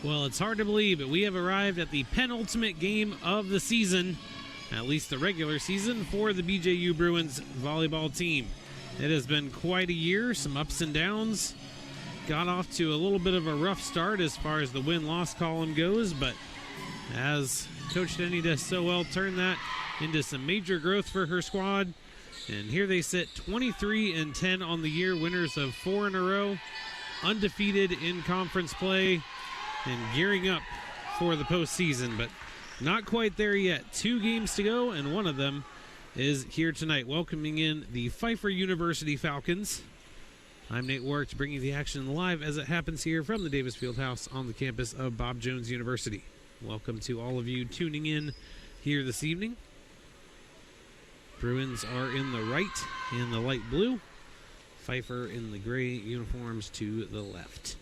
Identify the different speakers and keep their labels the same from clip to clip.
Speaker 1: Well, it's hard to believe, but we have arrived at the penultimate game of the season, at least the regular season, for the BJU Bruins volleyball team. It has been quite a year, some ups and downs. Got off to a little bit of a rough start as far as the win-loss column goes, but as Coach Denny does so well, turn that into some major growth for her squad. And here they sit 23-10 on the year, winners of 4 in a row, undefeated in conference play, and gearing up for the postseason, but not quite there yet. 2 games to go, and one of them is here tonight, welcoming in the Pfeiffer University Falcons. I'm Nate Warwick, bringing the action live as it happens here from the Davis Fieldhouse on the campus of Bob Jones University. Welcome to all of you tuning in here this evening. Bruins are in the right in the light blue. Pfeiffer in the gray uniforms to the left.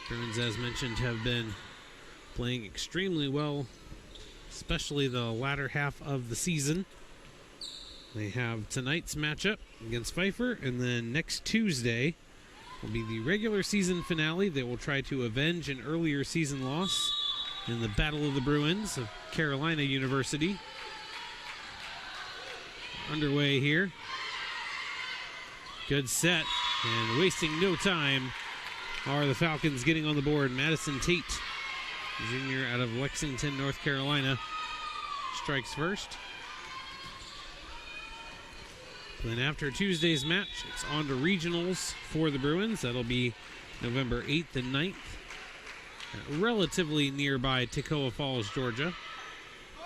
Speaker 1: Bruins, as mentioned, have been playing extremely well, especially the latter half of the season. They have tonight's matchup against Pfeiffer, and then next Tuesday will be the regular season finale. They will try to avenge an earlier season loss in the Battle of the Bruins of Carolina University. Underway here. Good set, and wasting no time are the Falcons getting on the board. Madison Tate, junior out of Lexington, North Carolina, strikes first. Then after Tuesday's match, it's on to regionals for the Bruins. That'll be November 8th and 9th. Relatively nearby Toccoa Falls, Georgia.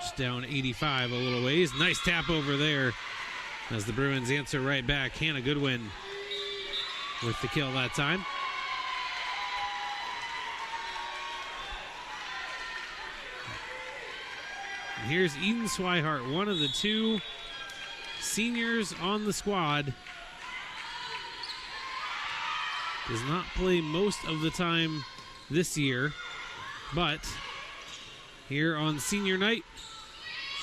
Speaker 1: Just down 85 a little ways. Nice tap over there as the Bruins answer right back. Hannah Goodwin with the kill that time. And here's Eden Swihart, one of the 2 seniors on the squad. Does not play most of the time this year, but here on senior night,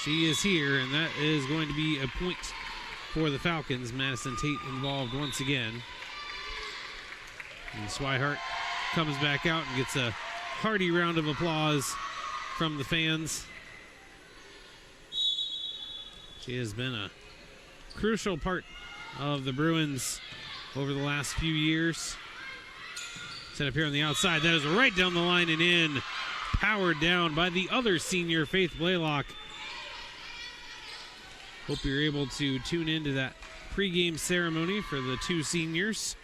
Speaker 1: she is here, and that is going to be a point for the Falcons. Madison Tate involved once again. And Swihart comes back out and gets a hearty round of applause from the fans. She has been a crucial part of the Bruins over the last few years. Set up here on the outside. That is right down the line and in. Powered down by the other senior, Faith Blaylock. Hope you're able to tune into that pregame ceremony for the 2 seniors.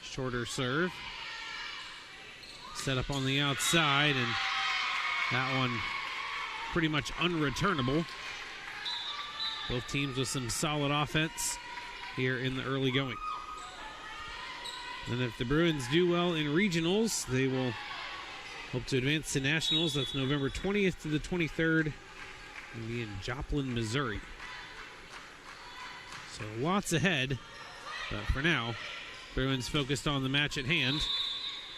Speaker 1: Shorter serve. Set up on the outside, and that one pretty much unreturnable. Both teams with some solid offense here in the early going. And if the Bruins do well in regionals, they will hope to advance to nationals. That's November 20th to the 23rd. It'll be in Joplin, Missouri. So lots ahead, but for now, Bruins focused on the match at hand,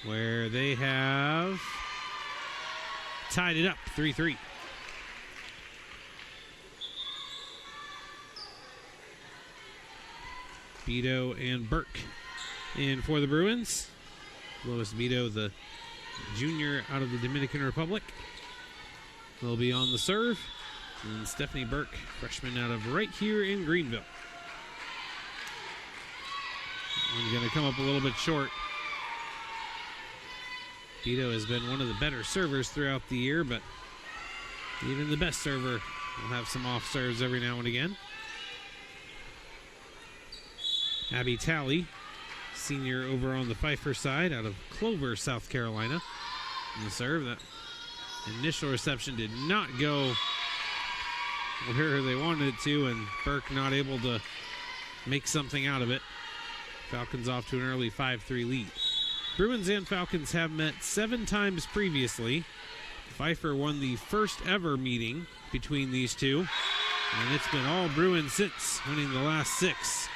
Speaker 1: where they have tied it up 3-3. Beto and Burke in for the Bruins. Lois Beto, the junior out of the Dominican Republic, will be on the serve. And Stephanie Burke, freshman out of right here in Greenville. And going to come up a little bit short. Beto has been one of the better servers throughout the year, but even the best server will have some off serves every now and again. Abby Talley, senior over on the Pfeiffer side out of Clover, South Carolina. And the serve, that initial reception did not go where they wanted it to, and Burke not able to make something out of it. Falcons off to an early 5-3 lead. Bruins and Falcons have met 7 times previously. Pfeiffer won the first ever meeting between these two, and it's been all Bruins since, winning the last 6.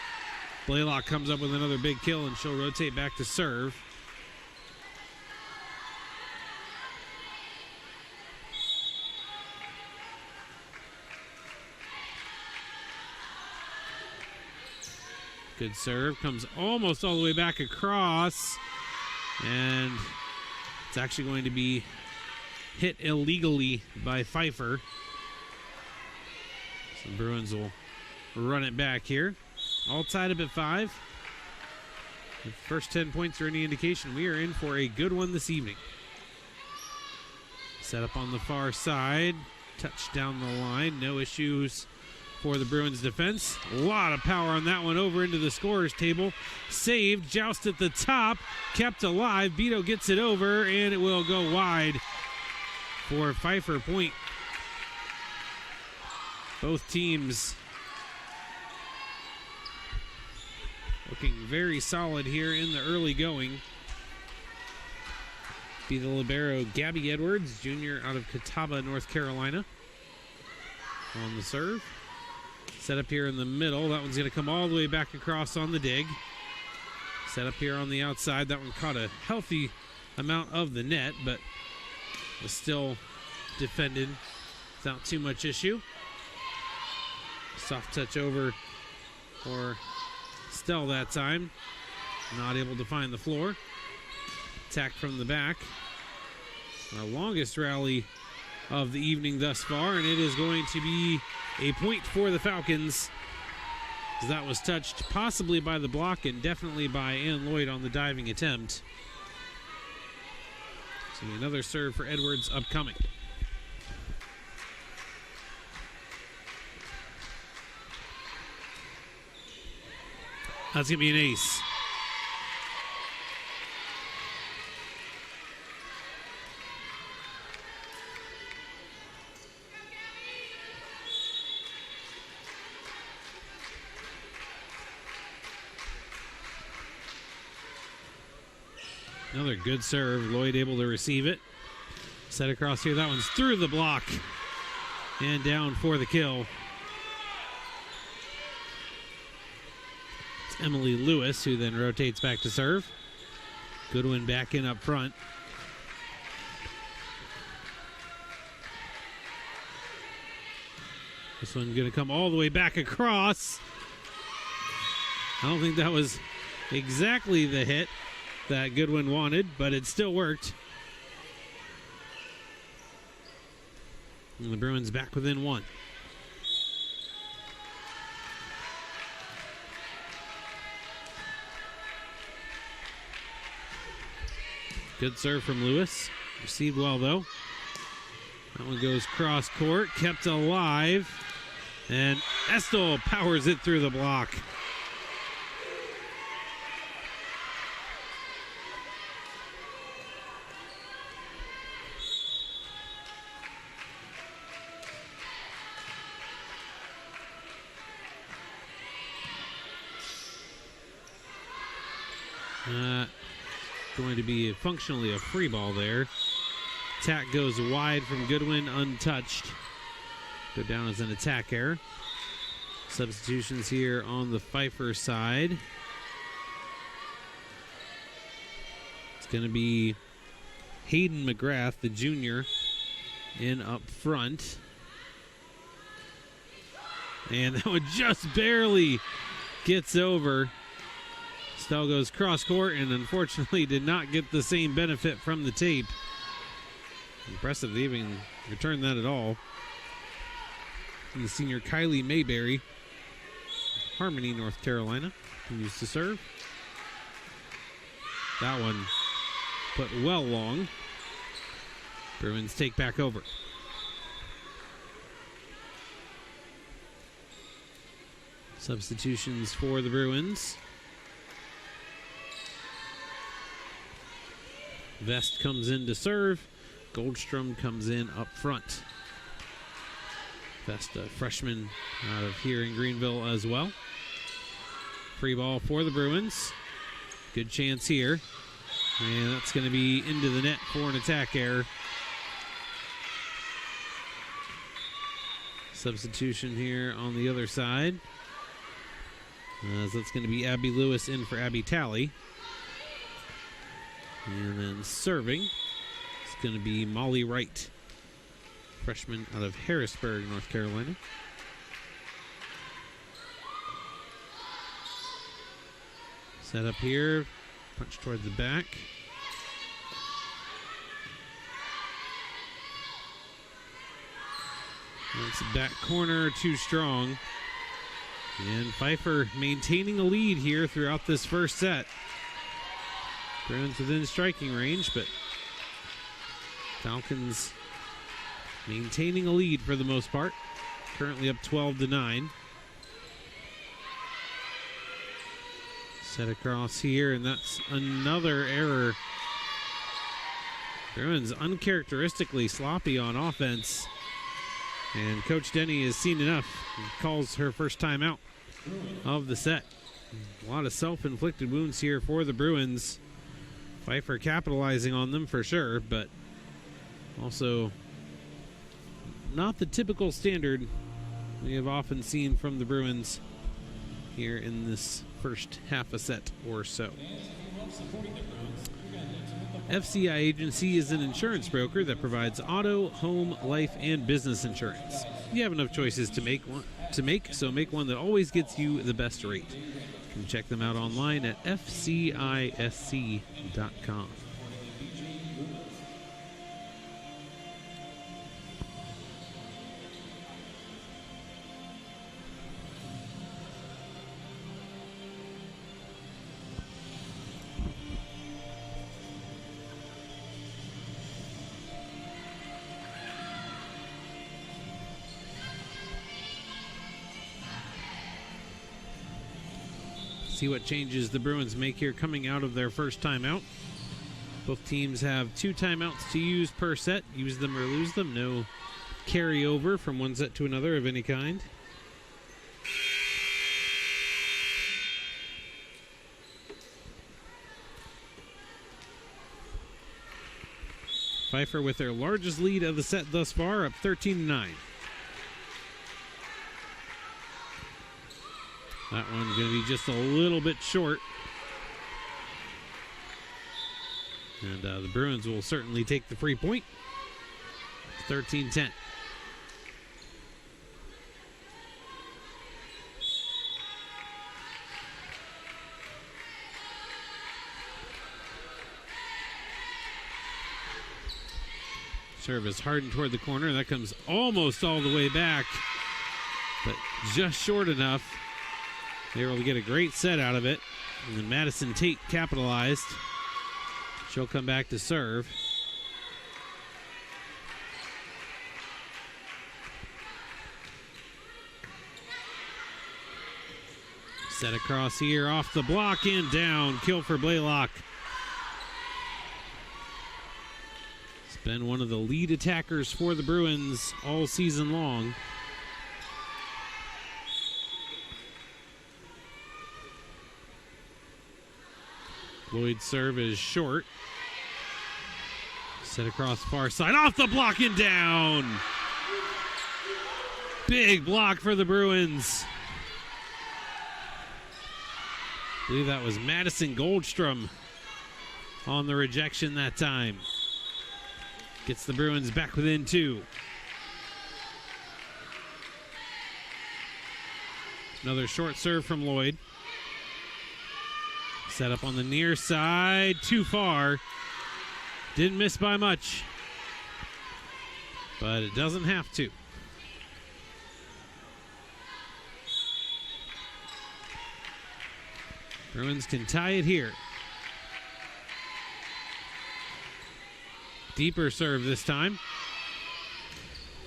Speaker 1: Blaylock comes up with another big kill, and she'll rotate back to serve. Good serve. Comes almost all the way back across. And it's actually going to be hit illegally by Pfeiffer. So the Bruins will run it back here. All tied up at 5. The first 10 points are any indication, we are in for a good one this evening. Set up on the far side. Touch down the line. No issues for the Bruins defense. A lot of power on that one over into the scorer's table. Saved. Joust at the top. Kept alive. Beto gets it over, and it will go wide for Pfeiffer point. Both teams looking very solid here in the early going. Be the libero Gabby Edwards, junior out of Catawba, North Carolina. On the serve. Set up here in the middle. That one's going to come all the way back across on the dig. Set up here on the outside. That one caught a healthy amount of the net, but was still defended without too much issue. Soft touch over for Stell that time. Not able to find the floor. Attack from the back. Our longest rally of the evening thus far, and it is going to be a point for the Falcons. That was touched possibly by the block and definitely by Ann Lloyd on the diving attempt. So another serve for Edwards upcoming. That's going to be an ace. Another good serve. Lloyd able to receive it. Set across here. That one's through the block. And down for the kill. It's Emily Lewis, who then rotates back to serve. Goodwin back in up front. This one going to come all the way back across. I don't think that was exactly the hit that Goodwin wanted, but it still worked. And the Bruins back within 1. Good serve from Lewis. Received well, though. That one goes cross court, kept alive. And Estel powers it through the block. Going to be functionally a free ball there. Attack goes wide from Goodwin, untouched. Go down as an attack error. Substitutions here on the Pfeiffer side. It's going to be Hayden McGrath, the junior, in up front. And that one just barely gets over. Stell goes cross court and unfortunately did not get the same benefit from the tape. Impressive they even returned that at all. And the senior Kylie Mayberry, Harmony, North Carolina, continues to serve. That one put well long. Bruins take back over. Substitutions for the Bruins. Vest comes in to serve. Goldstrom comes in up front. Vest, a freshman out of here in Greenville as well. Free ball for the Bruins. Good chance here. And that's going to be into the net for an attack error. Substitution here on the other side. So that's going to be Abby Lewis in for Abby Talley. And then serving, it's going to be Molly Wright, freshman out of Harrisburg, North Carolina. Set up here, punch toward the back. That's back corner too strong. And Pfeiffer maintaining a lead here throughout this first set. Bruins within striking range, but Falcons maintaining a lead for the most part. Currently up 12-9. Set across here, and that's another error. Bruins uncharacteristically sloppy on offense. And Coach Denny has seen enough. He calls her first timeout of the set. A lot of self-inflicted wounds here for the Bruins. Pfeiffer capitalizing on them for sure, but also not the typical standard we have often seen from the Bruins here in this first half a set or so. FCI Agency is an insurance broker that provides auto, home, life, and business insurance. You have enough choices to make, so make one that always gets you the best rate. You can check them out online at fcisc.com. See what changes the Bruins make here coming out of their first timeout. Both teams have 2 timeouts to use per set. Use them or lose them. No carryover from one set to another of any kind. Pfeiffer with their largest lead of the set thus far, up 13-9. That one's going to be just a little bit short. And the Bruins will certainly take the free point. 13-10. Service hardened toward the corner. That comes almost all the way back, but just short enough. They were able to get a great set out of it. And then Madison Tate capitalized. She'll come back to serve. Set across here, off the block and down. Kill for Blaylock. It's been one of the lead attackers for the Bruins all season long. Lloyd's serve is short. Set across far side, off the block and down. Big block for the Bruins. I believe that was Madison Goldstrom on the rejection that time. Gets the Bruins back within 2. Another short serve from Lloyd. Set up on the near side, too far. Didn't miss by much, but it doesn't have to. Bruins can tie it here. Deeper serve this time.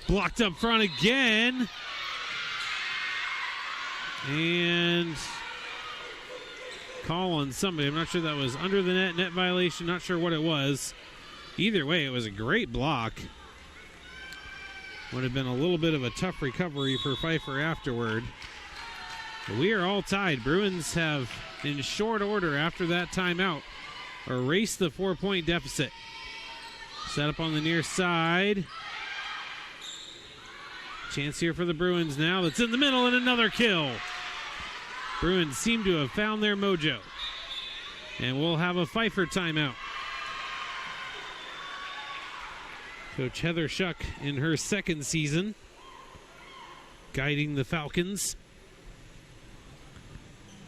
Speaker 1: Blocked up front again. And call on somebody. I'm not sure that was under the net violation. Not sure what it was. Either way, it was a great block. Would have been a little bit of a tough recovery for Pfeiffer afterward. But we are all tied. Bruins have, in short order after that timeout, erased the 4-point deficit. Set up on the near side. Chance here for the Bruins now. That's in the middle and another kill. Bruins seem to have found their mojo. And we'll have a Pfeiffer timeout. Coach Heather Schuck in her second season, guiding the Falcons.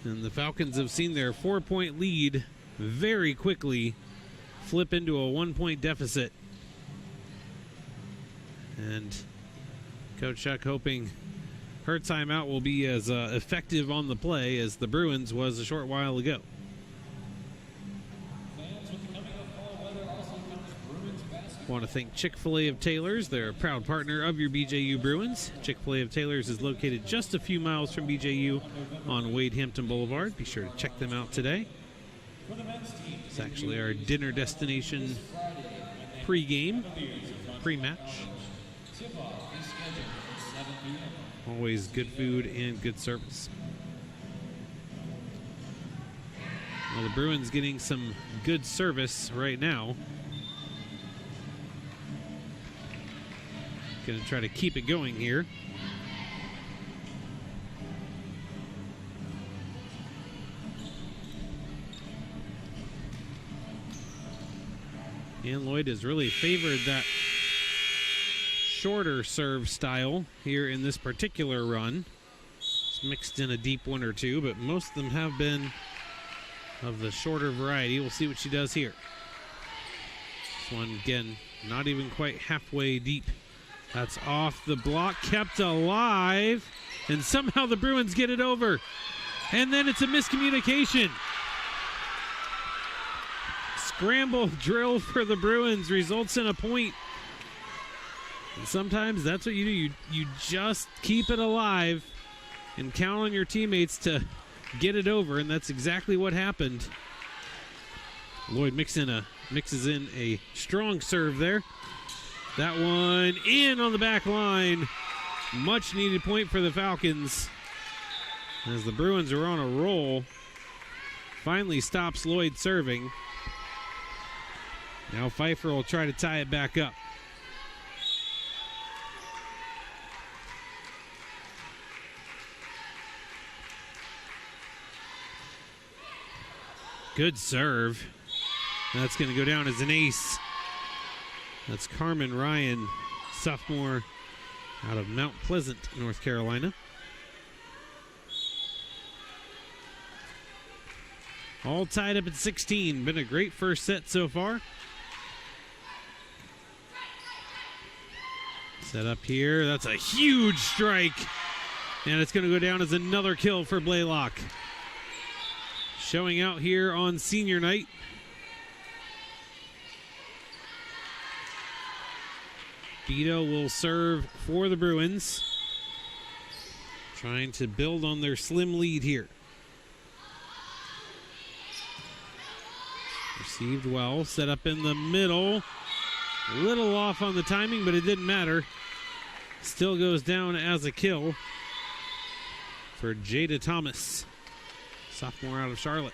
Speaker 1: And the Falcons have seen their 4-point lead very quickly flip into a 1-point deficit. And Coach Chuck hoping her timeout will be as effective on the play as the Bruins was a short while ago. Want to thank Chick-fil-A of Taylor's. They're a proud partner of your BJU Bruins. Chick-fil-A of Taylor's is located just a few miles from BJU on Wade Hampton Boulevard. Be sure to check them out today. It's actually our dinner destination pre-game, pre-match. Always good food and good service. Well, the Bruins getting some good service right now. Going to try to keep it going here. And Lloyd has really favored that shorter serve style here in this particular run. It's mixed in a deep one or two, but most of them have been of the shorter variety. We'll see what she does here. This one, again, not even quite halfway deep. That's off the block, kept alive, and somehow the Bruins get it over. And then it's a miscommunication. Scramble drill for the Bruins results in a point. And sometimes that's what you do. You just keep it alive and count on your teammates to get it over, and that's exactly what happened. Lloyd mixes in a strong serve there. That one in on the back line. Much needed point for the Falcons. As the Bruins are on a roll. Finally stops Lloyd serving. Now Pfeiffer will try to tie it back up. Good serve. That's going to go down as an ace. That's Carmen Ryan, sophomore out of Mount Pleasant, North Carolina. All tied up at 16. Been a great first set so far. Set up here. That's a huge strike. And it's going to go down as another kill for Blaylock. Showing out here on senior night. Beto will serve for the Bruins. Trying to build on their slim lead here. Received well, set up in the middle. A little off on the timing, but it didn't matter. Still goes down as a kill for Jada Thomas, sophomore out of Charlotte.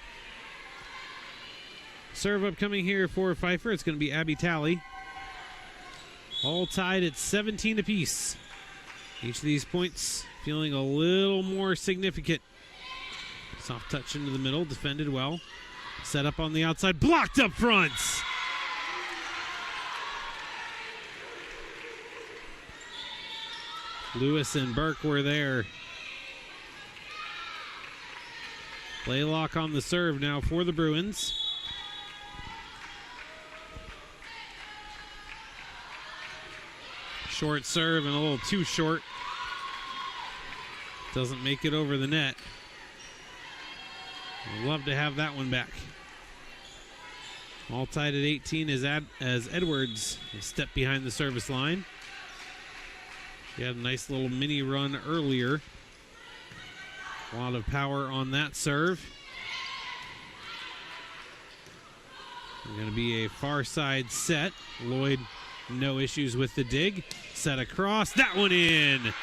Speaker 1: Serve upcoming here for Pfeiffer. It's going to be Abby Talley. All tied at 17 apiece. Each of these points feeling a little more significant. Soft touch into the middle, defended well. Set up on the outside, blocked up front. Lewis and Burke were there. Blaylock on the serve now for the Bruins. Short serve and a little too short. Doesn't make it over the net. I'd love to have that one back. All tied at 18 as Edwards will step behind the service line. He had a nice little mini run earlier. A lot of power on that serve. Going to be a far side set. Lloyd, no issues with the dig. Set across. That one in.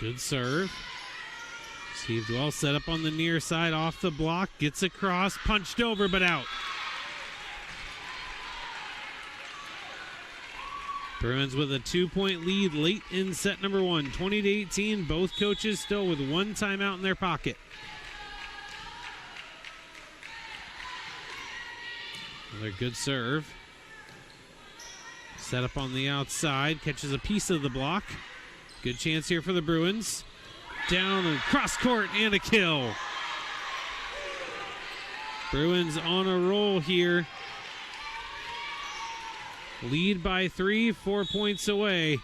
Speaker 1: Good serve. Steve Dwell set up on the near side, off the block, gets across, punched over, but out. Bruins with a 2-point lead late in set number one, 20-18. Both coaches still with one timeout in their pocket. Another good serve. Set up on the outside, catches a piece of the block. Good chance here for the Bruins. Down and cross court and a kill. Bruins on a roll here. Lead by 3, 4 points away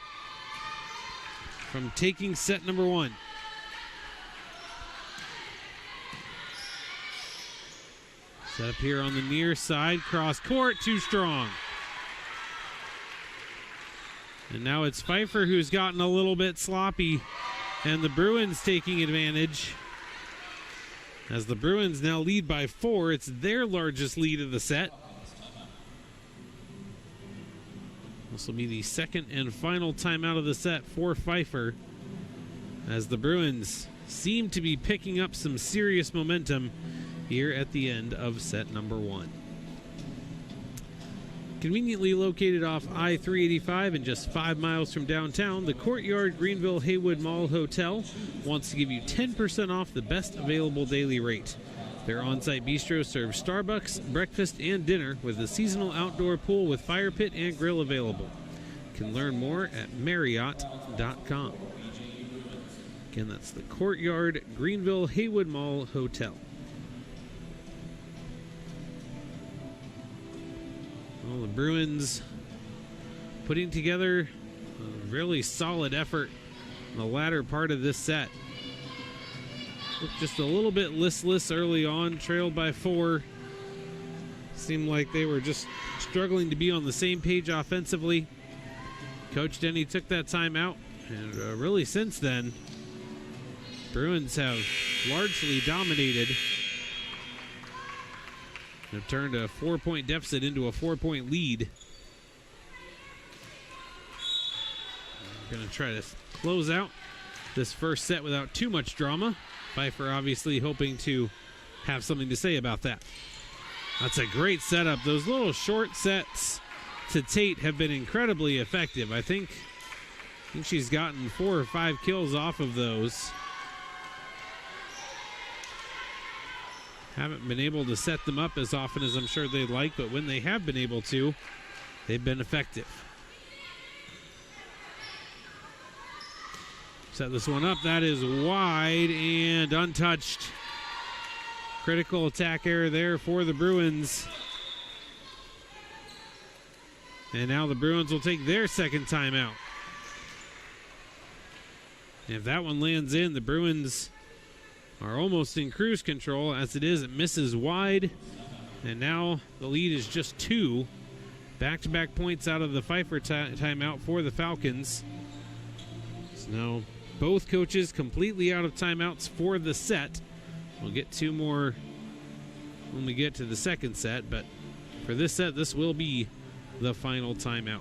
Speaker 1: from taking set number one. Set up here on the near side, cross court, too strong. And now it's Pfeiffer who's gotten a little bit sloppy, and the Bruins taking advantage. As the Bruins now lead by 4, it's their largest lead of the set. This will be the second and final timeout of the set for Pfeiffer, as the Bruins seem to be picking up some serious momentum here at the end of set number one. Conveniently located off I-385 and just 5 miles from downtown, the Courtyard Greenville Haywood Mall Hotel wants to give you 10% off the best available daily rate. Their on-site bistro serves Starbucks, breakfast, and dinner with a seasonal outdoor pool with fire pit and grill available. You can learn more at Marriott.com. Again, that's the Courtyard Greenville Haywood Mall Hotel. Well, the Bruins putting together a really solid effort in the latter part of this set. Looked just a little bit listless early on, trailed by 4. Seemed like they were just struggling to be on the same page offensively. Coach Denny took that time out, and really since then, Bruins have largely dominated. They've turned a 4-point deficit into a 4-point lead. We're going to try to close out this first set without too much drama. Pfeiffer obviously hoping to have something to say about that. That's a great setup. Those little short sets to Tate have been incredibly effective. I think she's gotten 4 or 5 kills off of those. Haven't been able to set them up as often as I'm sure they'd like, but when they have been able to, they've been effective. Set this one up. That is wide and untouched. Critical attack error there for the Bruins. And now the Bruins will take their second timeout. If that one lands in, the Bruins are almost in cruise control. As it is, it misses wide. And now the lead is just 2. Back-to-back points out of the Pfeiffer timeout for the Falcons. So now both coaches completely out of timeouts for the set. We'll get 2 more when we get to the second set, but for this set, this will be the final timeout.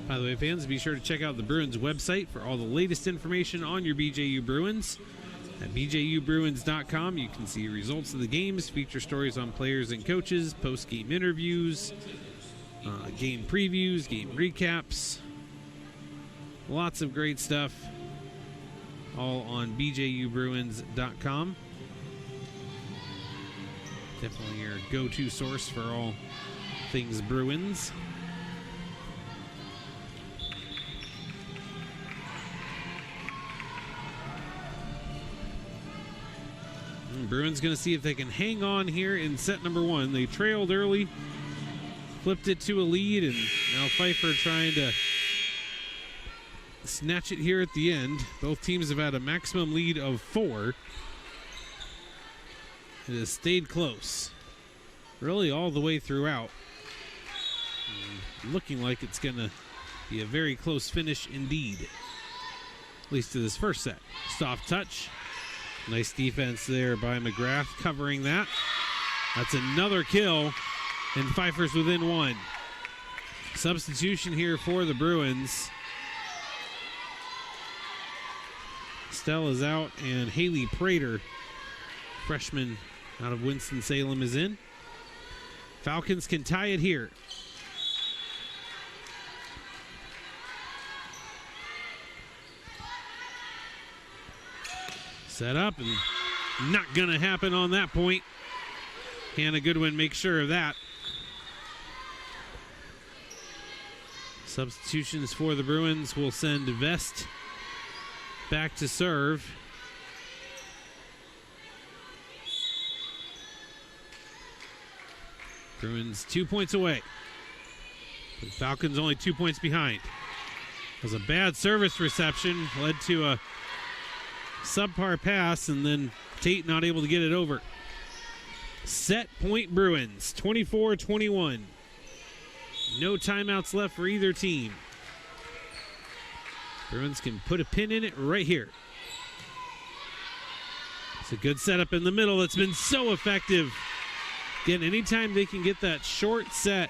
Speaker 1: By the way, fans, be sure to check out the Bruins website for all the latest information on your BJU Bruins. At BJUBruins.com, you can see results of the games, feature stories on players and coaches, post-game interviews, game previews, game recaps. Lots of great stuff, all on BJUBruins.com. Definitely your go-to source for all things Bruins. Bruins going to see if they can hang on here in set number 1. They trailed early, flipped it to a lead, and now Pfeiffer trying to snatch it here at the end. Both teams have had a maximum lead of 4. It has stayed close, really all the way throughout. And looking like it's going to be a very close finish indeed, at least to this first set. Soft touch. Nice defense there by McGrath covering that. That's another kill, and Pfeiffer's within 1. Substitution here for the Bruins. Estelle is out, and Haley Prater, freshman out of Winston-Salem, is in. Falcons can tie it here. Set up, and not going to happen on that point. Hannah Goodwin makes sure of that. Substitutions for the Bruins will send Vest back to serve. Bruins 2 points away. The Falcons only 2 points behind. It was a bad service reception, led to a subpar pass, and then Tate not able to get it over. Set point Bruins, 24-21. No timeouts left for either team. Bruins can put a pin in it right here. It's a good setup in the middle that's been so effective. Again, anytime they can get that short set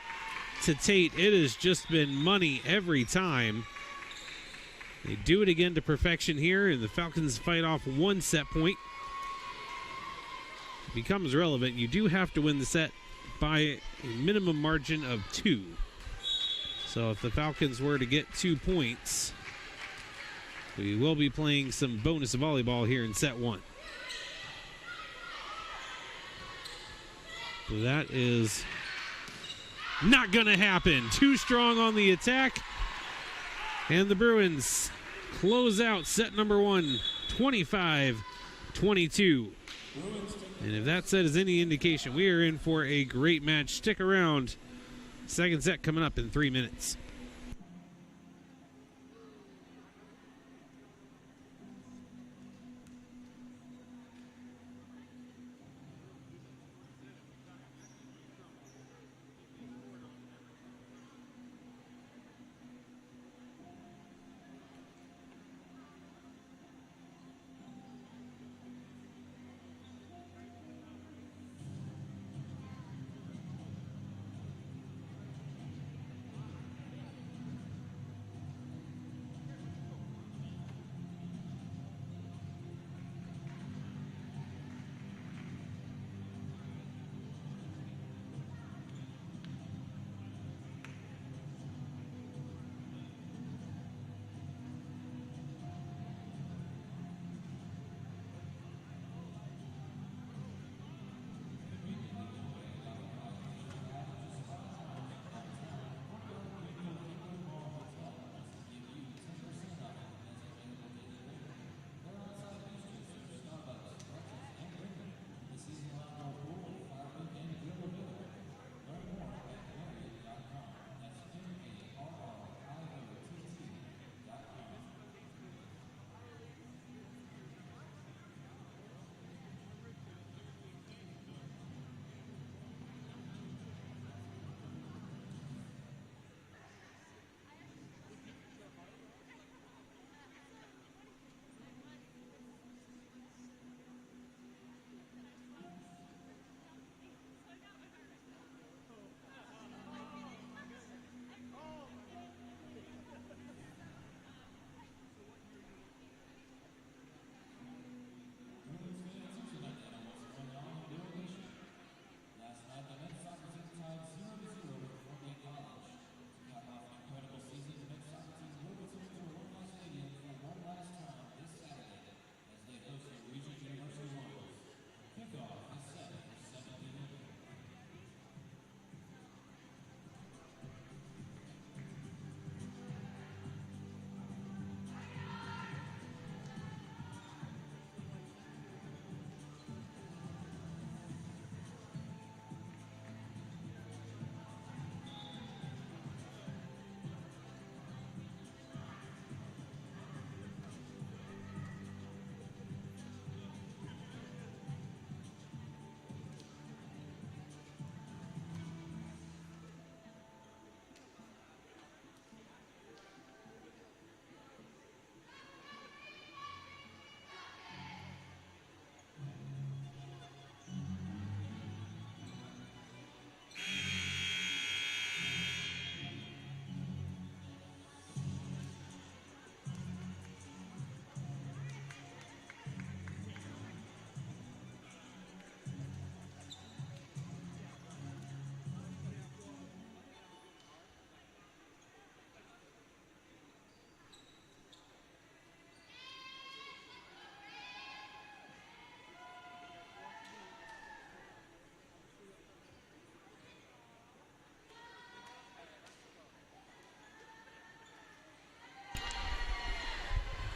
Speaker 1: to Tate, it has just been money every time. They do it again to perfection here, and the Falcons fight off one set point. It becomes relevant. You do have to win the set by a minimum margin of 2. So if the Falcons were to get 2 points, we will be playing some bonus volleyball here in set 1. So that is not going to happen. Too strong on the attack. And the Bruins close out set number 1, 25-22. And if that set is any indication, we are in for a great match. Stick around. Second set coming up in 3 minutes.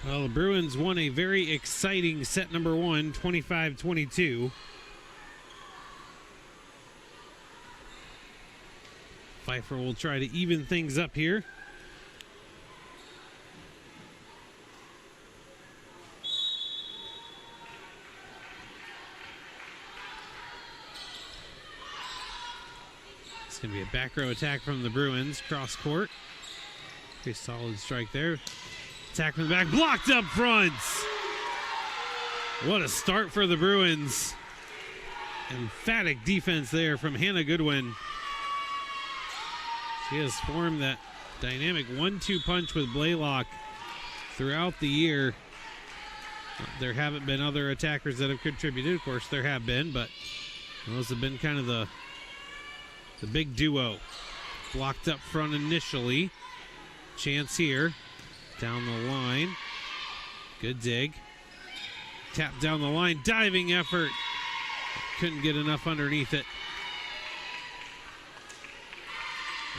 Speaker 1: Well, the Bruins won a very exciting set number one, 25-22. Pfeiffer will try to even things up here. It's going to be a back row attack from the Bruins, cross court. Pretty solid strike there. Attack from the back, blocked up front. What a start for the Bruins. Emphatic defense there from Hannah Goodwin. She has formed that dynamic 1-2 punch with Blaylock throughout the year. There haven't been other attackers that have contributed. Of course, there have been, but those have been kind of the big duo. Blocked up front initially. Chance here. Down the line. Good dig. Tap down the line. Diving effort. Couldn't get enough underneath it.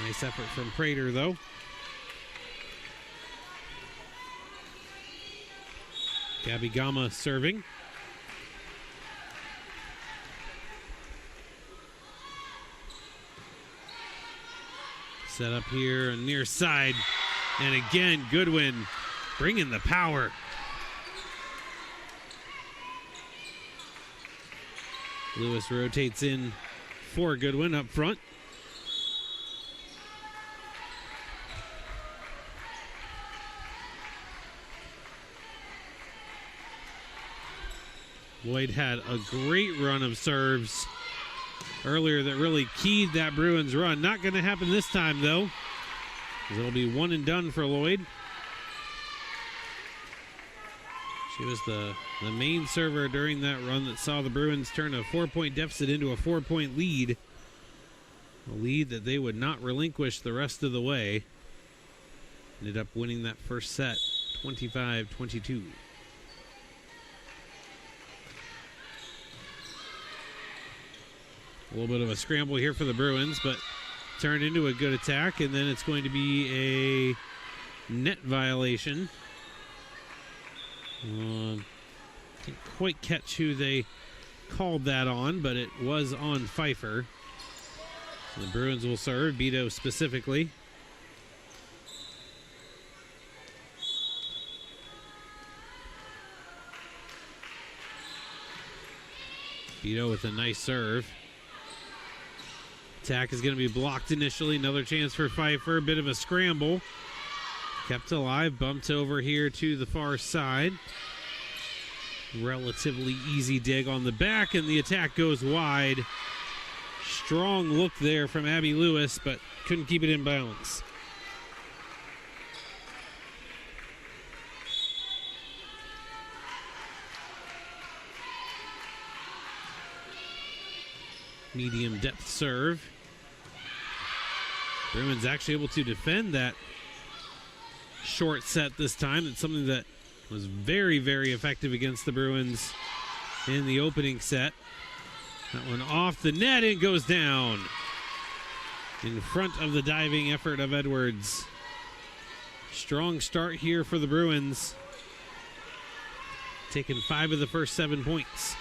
Speaker 1: Nice effort from Prater, though. Gabby Gama serving. Set up here on near side. And again, Goodwin bringing the power. Lewis rotates in for Goodwin up front. Lloyd had a great run of serves earlier that really keyed that Bruins run. Not going to happen this time, though. It'll be one and done for Lloyd. She was the main server during that run that saw the Bruins turn a 4-point deficit into a 4-point lead. A lead that they would not relinquish the rest of the way. Ended up winning that first set, 25-22. A little bit of a scramble here for the Bruins, but turned into a good attack, and then it's going to be a net violation. Didn't quite catch who they called that on, but it was on Pfeiffer. So the Bruins will serve, Beto specifically. Beto with a nice serve. Attack is going to be blocked initially. Another chance for Pfeiffer. A bit of a scramble. Kept alive. Bumped over here to the far side. Relatively easy dig on the back, and the attack goes wide. Strong look there from Abby Lewis, but couldn't keep it in balance. Medium depth serve. Bruins actually able to defend that short set this time. It's something that was very, very effective against the Bruins in the opening set. That one off the net and goes down in front of the diving effort of Edwards. Strong start here for the Bruins. Taking 5 of the first 7 points.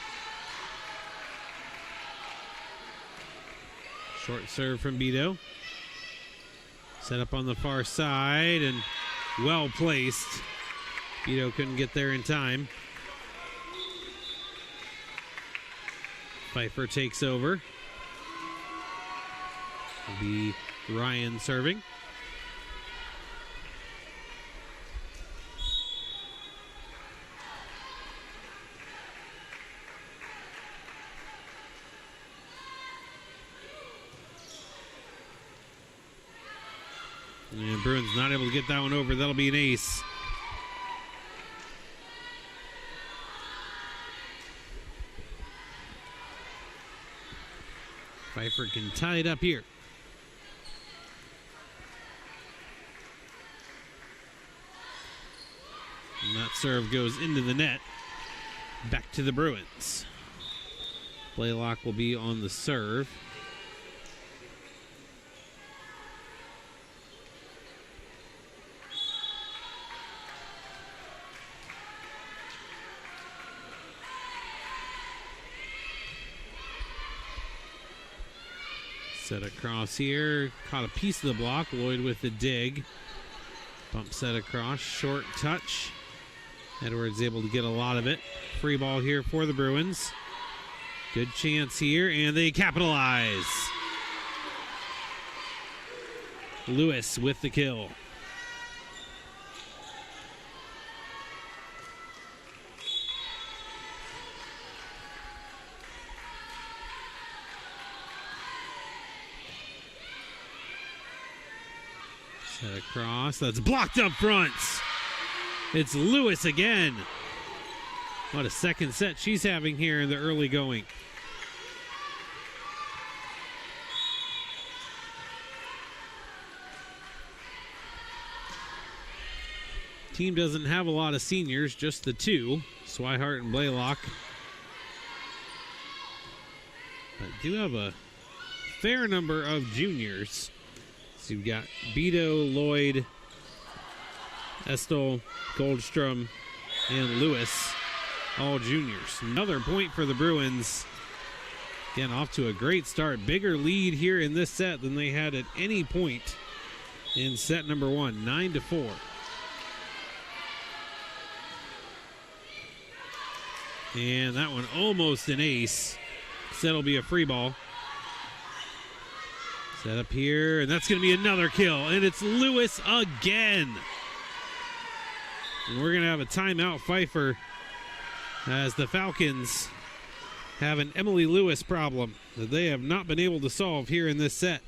Speaker 1: Short serve from Beto. Set up on the far side and well placed. Beto couldn't get there in time. Pfeiffer takes over. It'll be Ryan serving. And Bruins not able to get that one over. That'll be an ace. Pfeiffer can tie it up here. And that serve goes into the net. Back to the Bruins. Blaylock will be on the serve. Set across here. Caught a piece of the block. Lloyd with the dig. Bump set across. Short touch. Edwards able to get a lot of it. Free ball here for the Bruins. Good chance here, and they capitalize. Lewis with the kill. Set across. That's blocked up front. It's Lewis again. What a second set she's having here in the early going. Team doesn't have a lot of seniors, just the two, Swihart and Blaylock. But do have a fair number of juniors. So you've got Beto, Lloyd, Estel, Goldstrom, and Lewis, all juniors. Another point for the Bruins. Again, off to a great start. Bigger lead here in this set than they had at any point in set number one, 9-4. And that one almost an ace. So that'll be a free ball. Set up here, and that's going to be another kill. And it's Lewis again. And we're going to have a timeout, Pfeiffer, as the Falcons have an Emily Lewis problem that they have not been able to solve here in this set.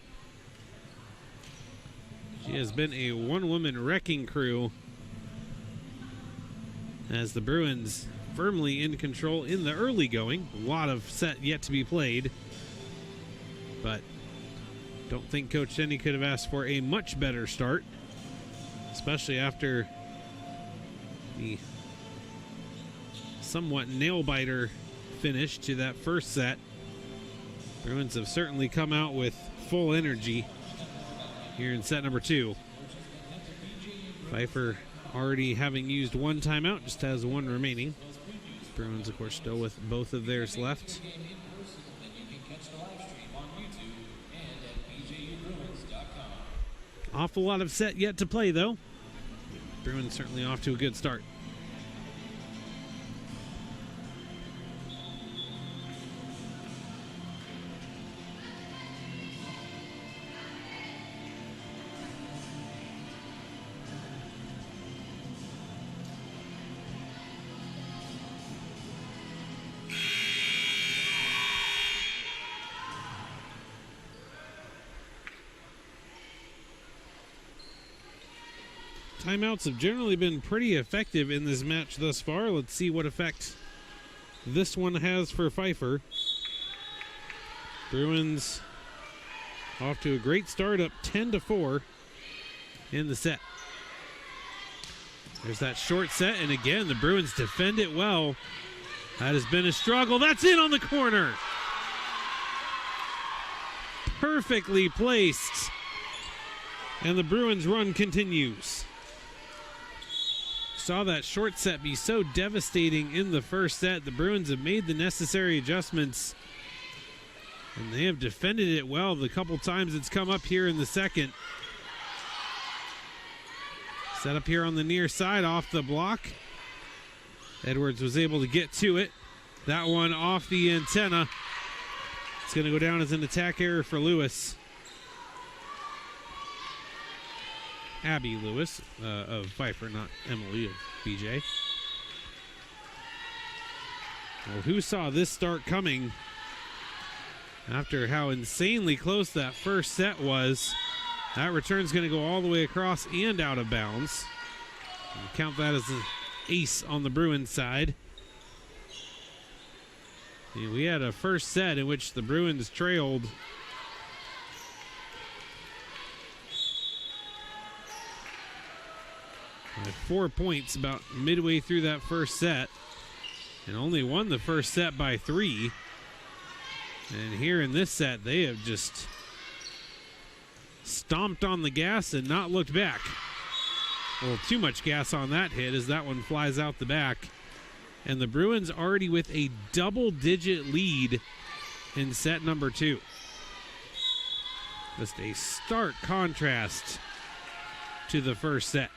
Speaker 1: She has been a one-woman wrecking crew as the Bruins firmly in control in the early going. A lot of set yet to be played, but don't think Coach Denny could have asked for a much better start, especially after the somewhat nail-biter finish to that first set. Bruins have certainly come out with full energy here in set number two. Pfeiffer already having used one timeout, just has one remaining. Bruins, of course, still with both of theirs left. Awful lot of set yet to play, though. Bruins certainly off to a good start. Timeouts have generally been pretty effective in this match thus far. Let's see what effect this one has for Pfeiffer. Bruins off to a great start, up 10-4 in the set. There's that short set, and again, the Bruins defend it well. That has been a struggle. That's in on the corner. Perfectly placed. And the Bruins run continues. Saw that short set be so devastating in the first set. The Bruins have made the necessary adjustments, and they have defended it well the couple times it's come up here in the second. Set up here on the near side off the block. Edwards was able to get to it. That one off the antenna. It's going to go down as an attack error for Lewis. Abby Lewis of Pfeiffer, not Emily of BJ. Well, who saw this start coming after how insanely close that first set was? That return's going to go all the way across and out of bounds. And count that as an ace on the Bruins side. And we had a first set in which the Bruins trailed by 4 points about midway through that first set, and only won the first set by 3. And here in this set, they have just stomped on the gas and not looked back. Well, too much gas on that hit as that one flies out the back. And the Bruins already with a double-digit lead in set number 2. Just a stark contrast to the first set.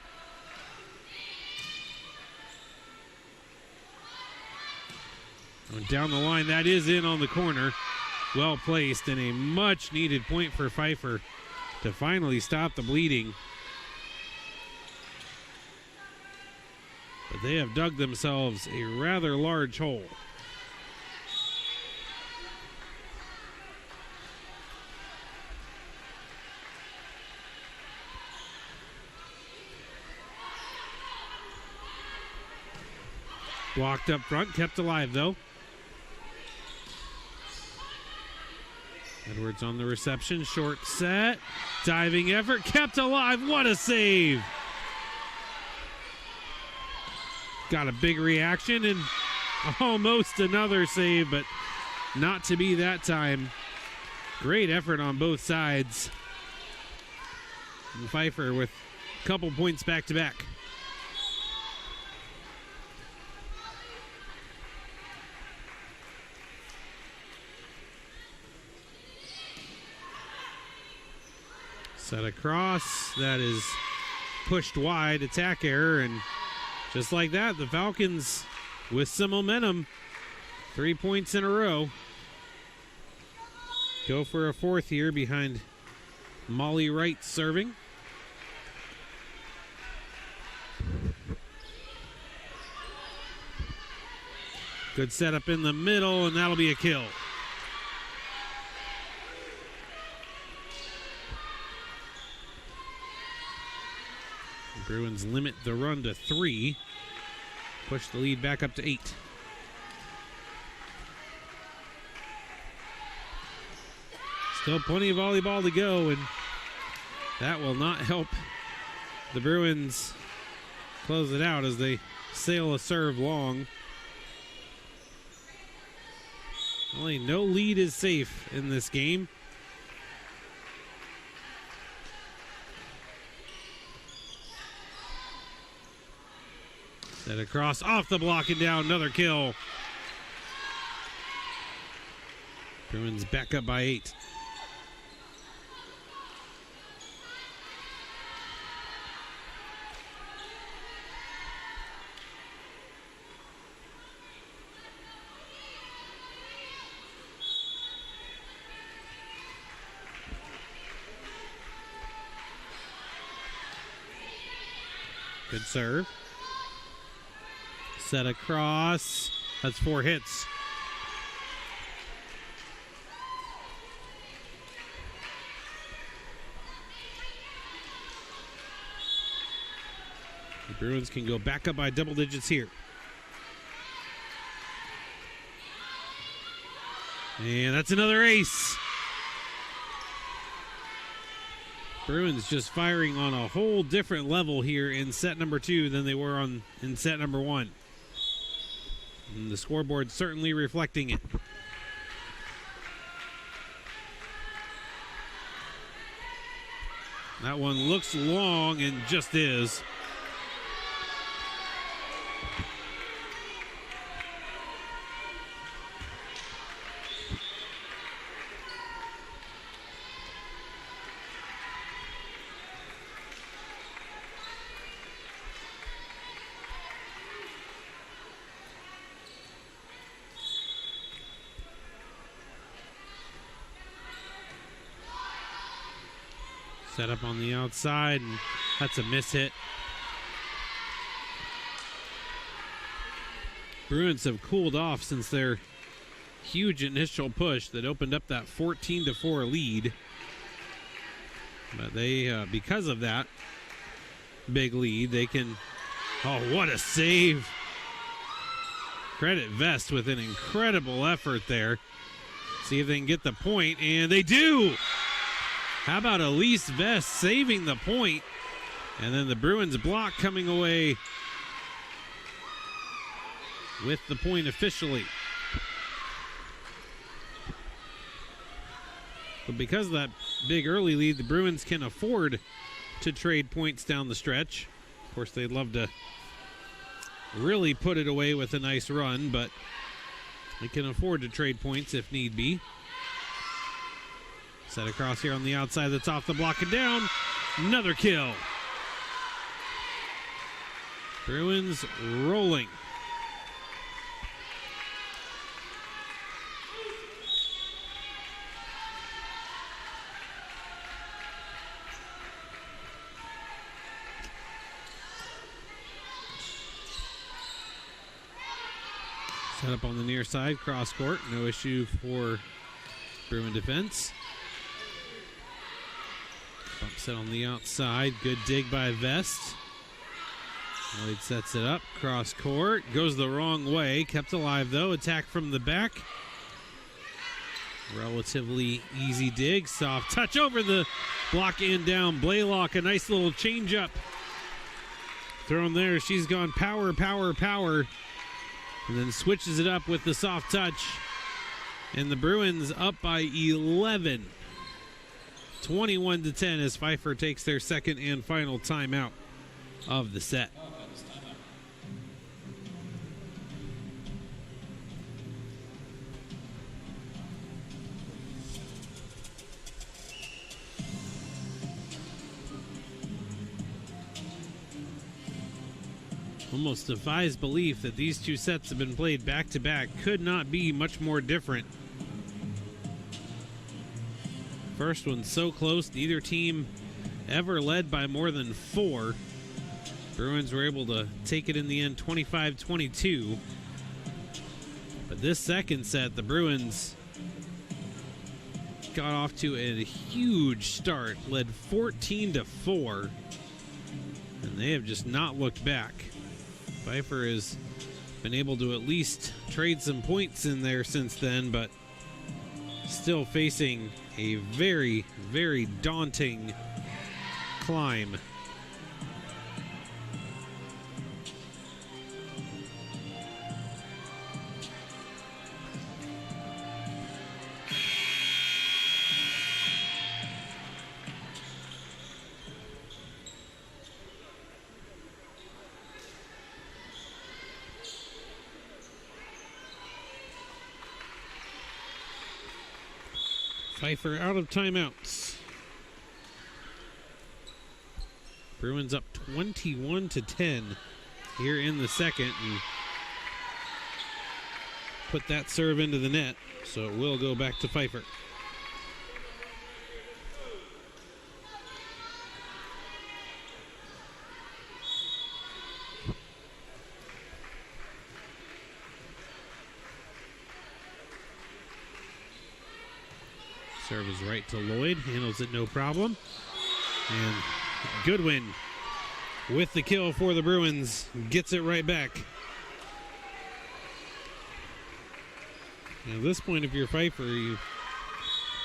Speaker 1: Down the line, that is in on the corner. Well placed, and a much needed point for Pfeiffer to finally stop the bleeding. But they have dug themselves a rather large hole. Blocked up front, kept alive though. Edwards on the reception, short set, diving effort, kept alive. What a save! Got a big reaction and almost another save, but not to be that time. Great effort on both sides. And Pfeiffer with a couple points back to back. Set across, that is pushed wide, attack error, and just like that, the Falcons with some momentum, 3 points in a row. Go for a fourth here behind Molly Wright serving. Good setup in the middle, and that'll be a kill. Bruins limit the run to 3. Push the lead back up to 8. Still plenty of volleyball to go, and that will not help the Bruins close it out as they sail a serve long. Only no lead is safe in this game. Set across, off the block and down, another kill. Bruins back up by 8. Good serve. Set across. That's 4 hits. The Bruins can go back up by double digits here. And that's another ace. Bruins just firing on a whole different level here in set number 2 than they were in set number 1. And the scoreboard certainly reflecting it. That one looks long and just is. Set up on the outside, and that's a miss hit. Bruins have cooled off since their huge initial push that opened up that 14-4 lead. But they, because of that big lead, they can, oh, what a save. Credit Vest with an incredible effort there. See if they can get the point, and they do. How about Elise Vest saving the point, and then the Bruins block coming away with the point officially. But because of that big early lead, the Bruins can afford to trade points down the stretch. Of course, they'd love to really put it away with a nice run, but they can afford to trade points if need be. Set across here on the outside. That's off the block and down. Another kill. Bruins rolling. Set up on the near side, cross court. No issue for Bruin defense. Bump set on the outside. Good dig by Vest. Lloyd sets it up. Cross court. Goes the wrong way. Kept alive, though. Attack from the back. Relatively easy dig. Soft touch over the block and down. Blaylock, a nice little change up. Thrown there. She's gone power, power, power. And then switches it up with the soft touch. And the Bruins up by 11. 21-10 as Pfeiffer takes their second and final timeout of the set. Almost defies belief that these two sets have been played back-to-back. Could not be much more different. First one so close, neither team ever led by more than 4. Bruins were able to take it in the end 25-22. But this second set, the Bruins got off to a huge start, led 14-4, and they have just not looked back. Pfeiffer has been able to at least trade some points in there since then, but still facing a very, very daunting climb. Pfeiffer out of timeouts. Bruins up 21-10 here in the second, and put that serve into the net, so it will go back to Pfeiffer. Serve is right to Lloyd, handles it no problem. And Goodwin with the kill for the Bruins, gets it right back. Now at this point, if you're Pfeiffer, you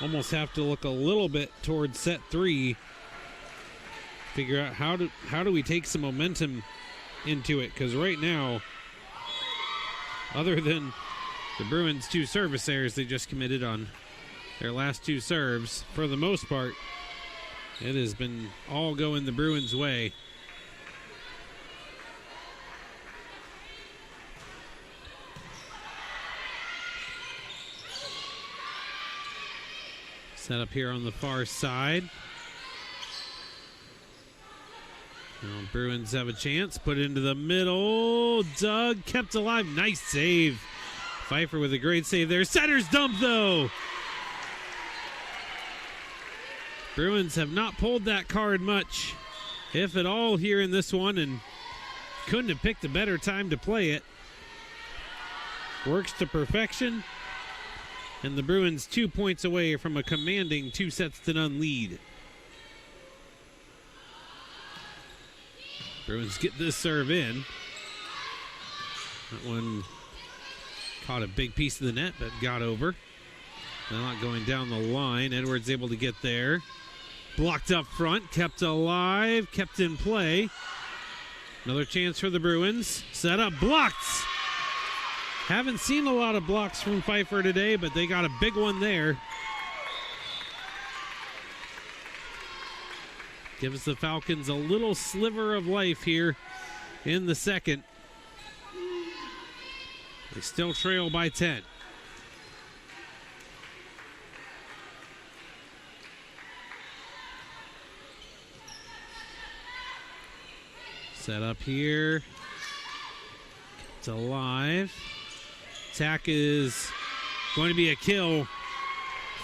Speaker 1: almost have to look a little bit towards set 3. Figure out how do we take some momentum into it, because right now, other than the Bruins' 2 service errors they just committed on their last 2 serves, for the most part, it has been all going the Bruins' way. Set up here on the far side. Now Bruins have a chance. Put it into the middle. Doug kept alive. Nice save. Pfeiffer with a great save there. Center's dump, though. Bruins have not pulled that card much, if at all, here in this one, and couldn't have picked a better time to play it. Works to perfection, and the Bruins 2 points away from a commanding 2-0 lead. Bruins get this serve in. That one caught a big piece of the net, but got over. Not going down the line. Edwards able to get there. Blocked up front, kept alive, kept in play. Another chance for the Bruins. Set up, blocked. Haven't seen a lot of blocks from Pfeiffer today, but they got a big one there. Gives the Falcons a little sliver of life here in the second. They still trail by 10. Set up here. It's alive. Attack is going to be a kill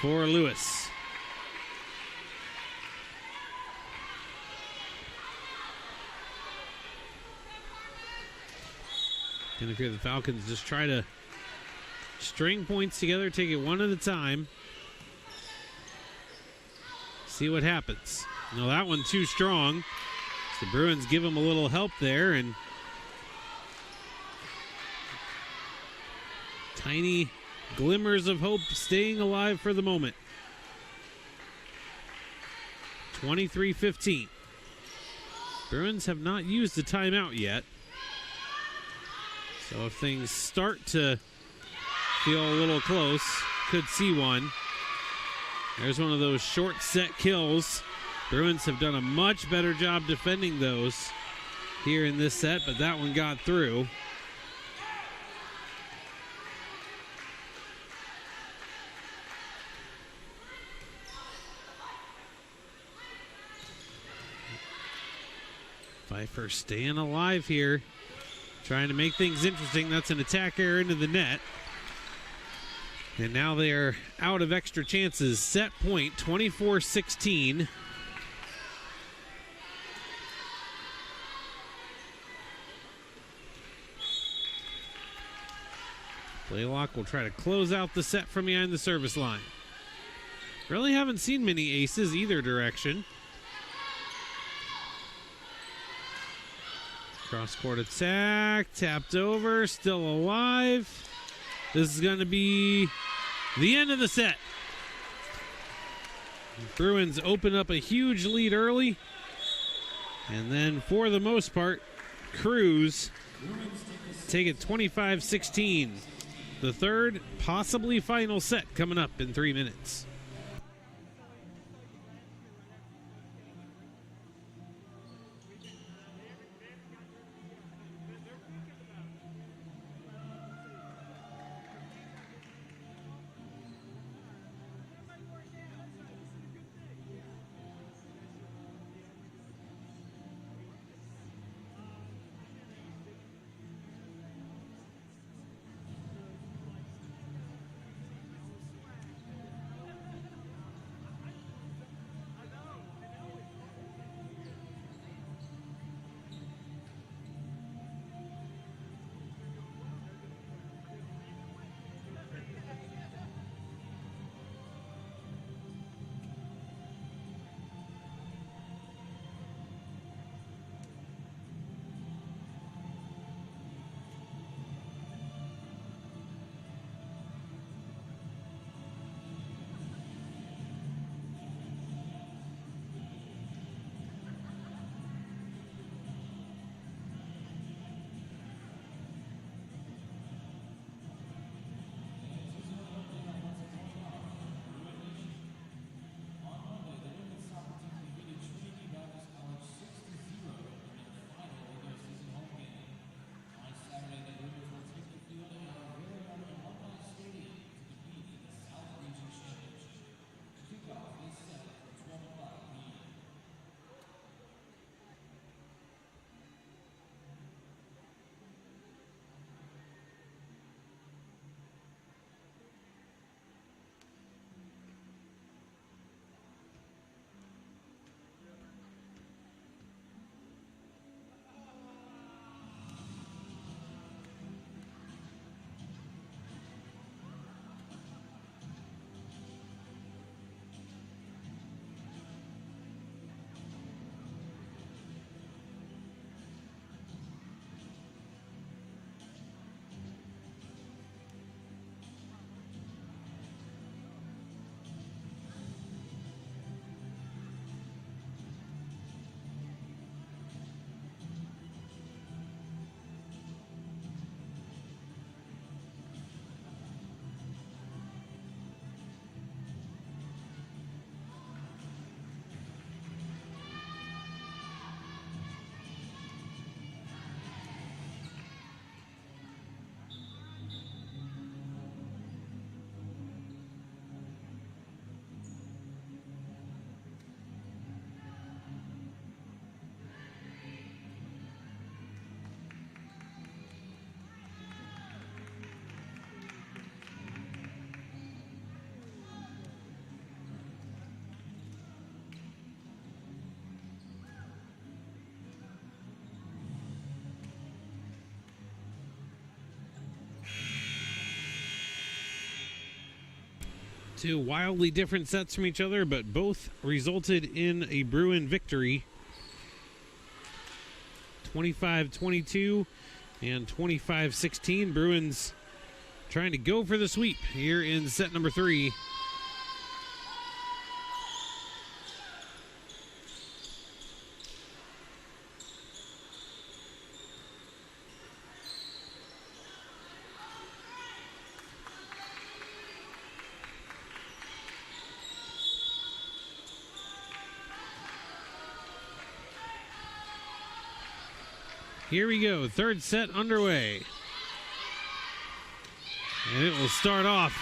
Speaker 1: for Lewis. And if you're the Falcons, just try to string points together, take it one at a time. See what happens. No, that one too strong. So the Bruins give them a little help there, and tiny glimmers of hope staying alive for the moment. 23-15. Bruins have not used the timeout yet. So if things start to feel a little close, could see one. There's one of those short set kills. Bruins have done a much better job defending those here in this set, but that one got through. Pfeiffer staying alive here, trying to make things interesting. That's an attack error into the net. And now they are out of extra chances. Set point, 24-16. Blaylock will try to close out the set from behind the service line. Really haven't seen many aces either direction. Cross-court attack, tapped over, still alive. This is going to be the end of the set. Bruins open up a huge lead early. And then, for the most part, Cruz take it 25-16. The third, possibly final set coming up in 3 minutes. Two wildly different sets from each other, but both resulted in a Bruin victory. 25-22 and 25-16. Bruins trying to go for the sweep here in set number 3. Here we go, third set underway. And it will start off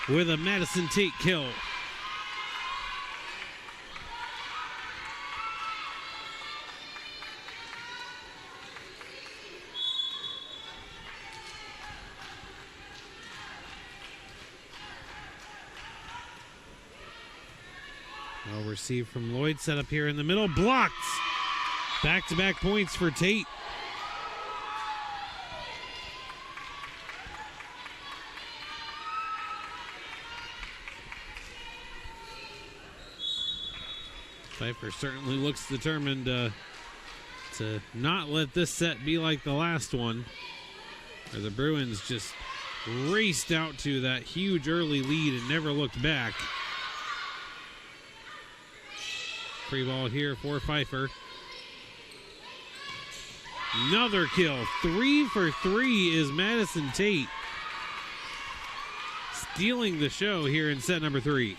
Speaker 1: with a Madison Tate kill. Well received from Lloyd, set up here in the middle, blocked. Back-to-back points for Tate. Pfeiffer certainly looks determined to not let this set be like the last one, where the Bruins just raced out to that huge early lead and never looked back. Free ball here for Pfeiffer. Another kill. 3 for 3 is Madison Tate, stealing the show here in set number 3.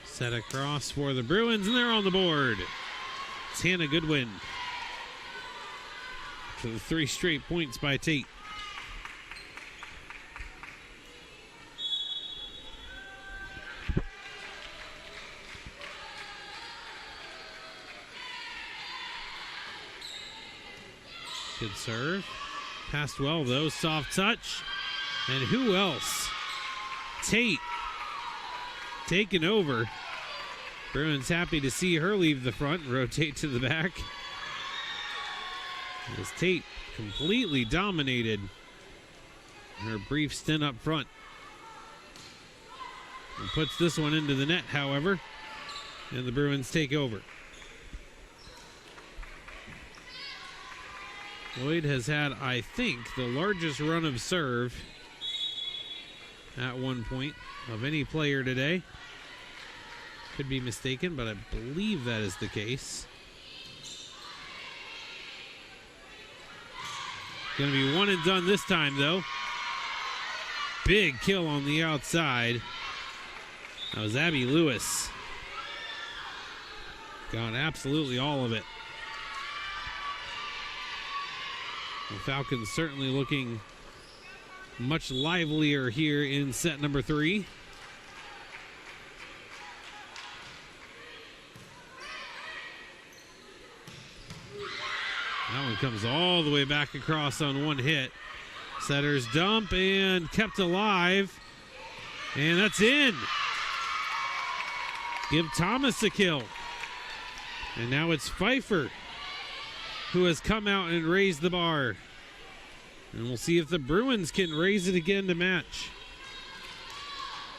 Speaker 1: Set across for the Bruins, and they're on the board. It's Hannah Goodwin for the 3 straight points by Tate. Good serve. Passed well, though. Soft touch. And who else? Tate taking over. Bruins happy to see her leave the front and rotate to the back. As Tate completely dominated her brief stint up front. And puts this one into the net, however. And the Bruins take over. Lloyd has had, I think, the largest run of serve at one point of any player today. Could be mistaken, but I believe that is the case. Going to be one and done this time, though. Big kill on the outside. That was Abby Lewis. Got absolutely all of it. The Falcons certainly looking much livelier here in set number 3. That one comes all the way back across on one hit. Setter's dump and kept alive. And that's in. Give Thomas a kill. And now it's Pfeiffer who has come out and raised the bar. And we'll see if the Bruins can raise it again to match.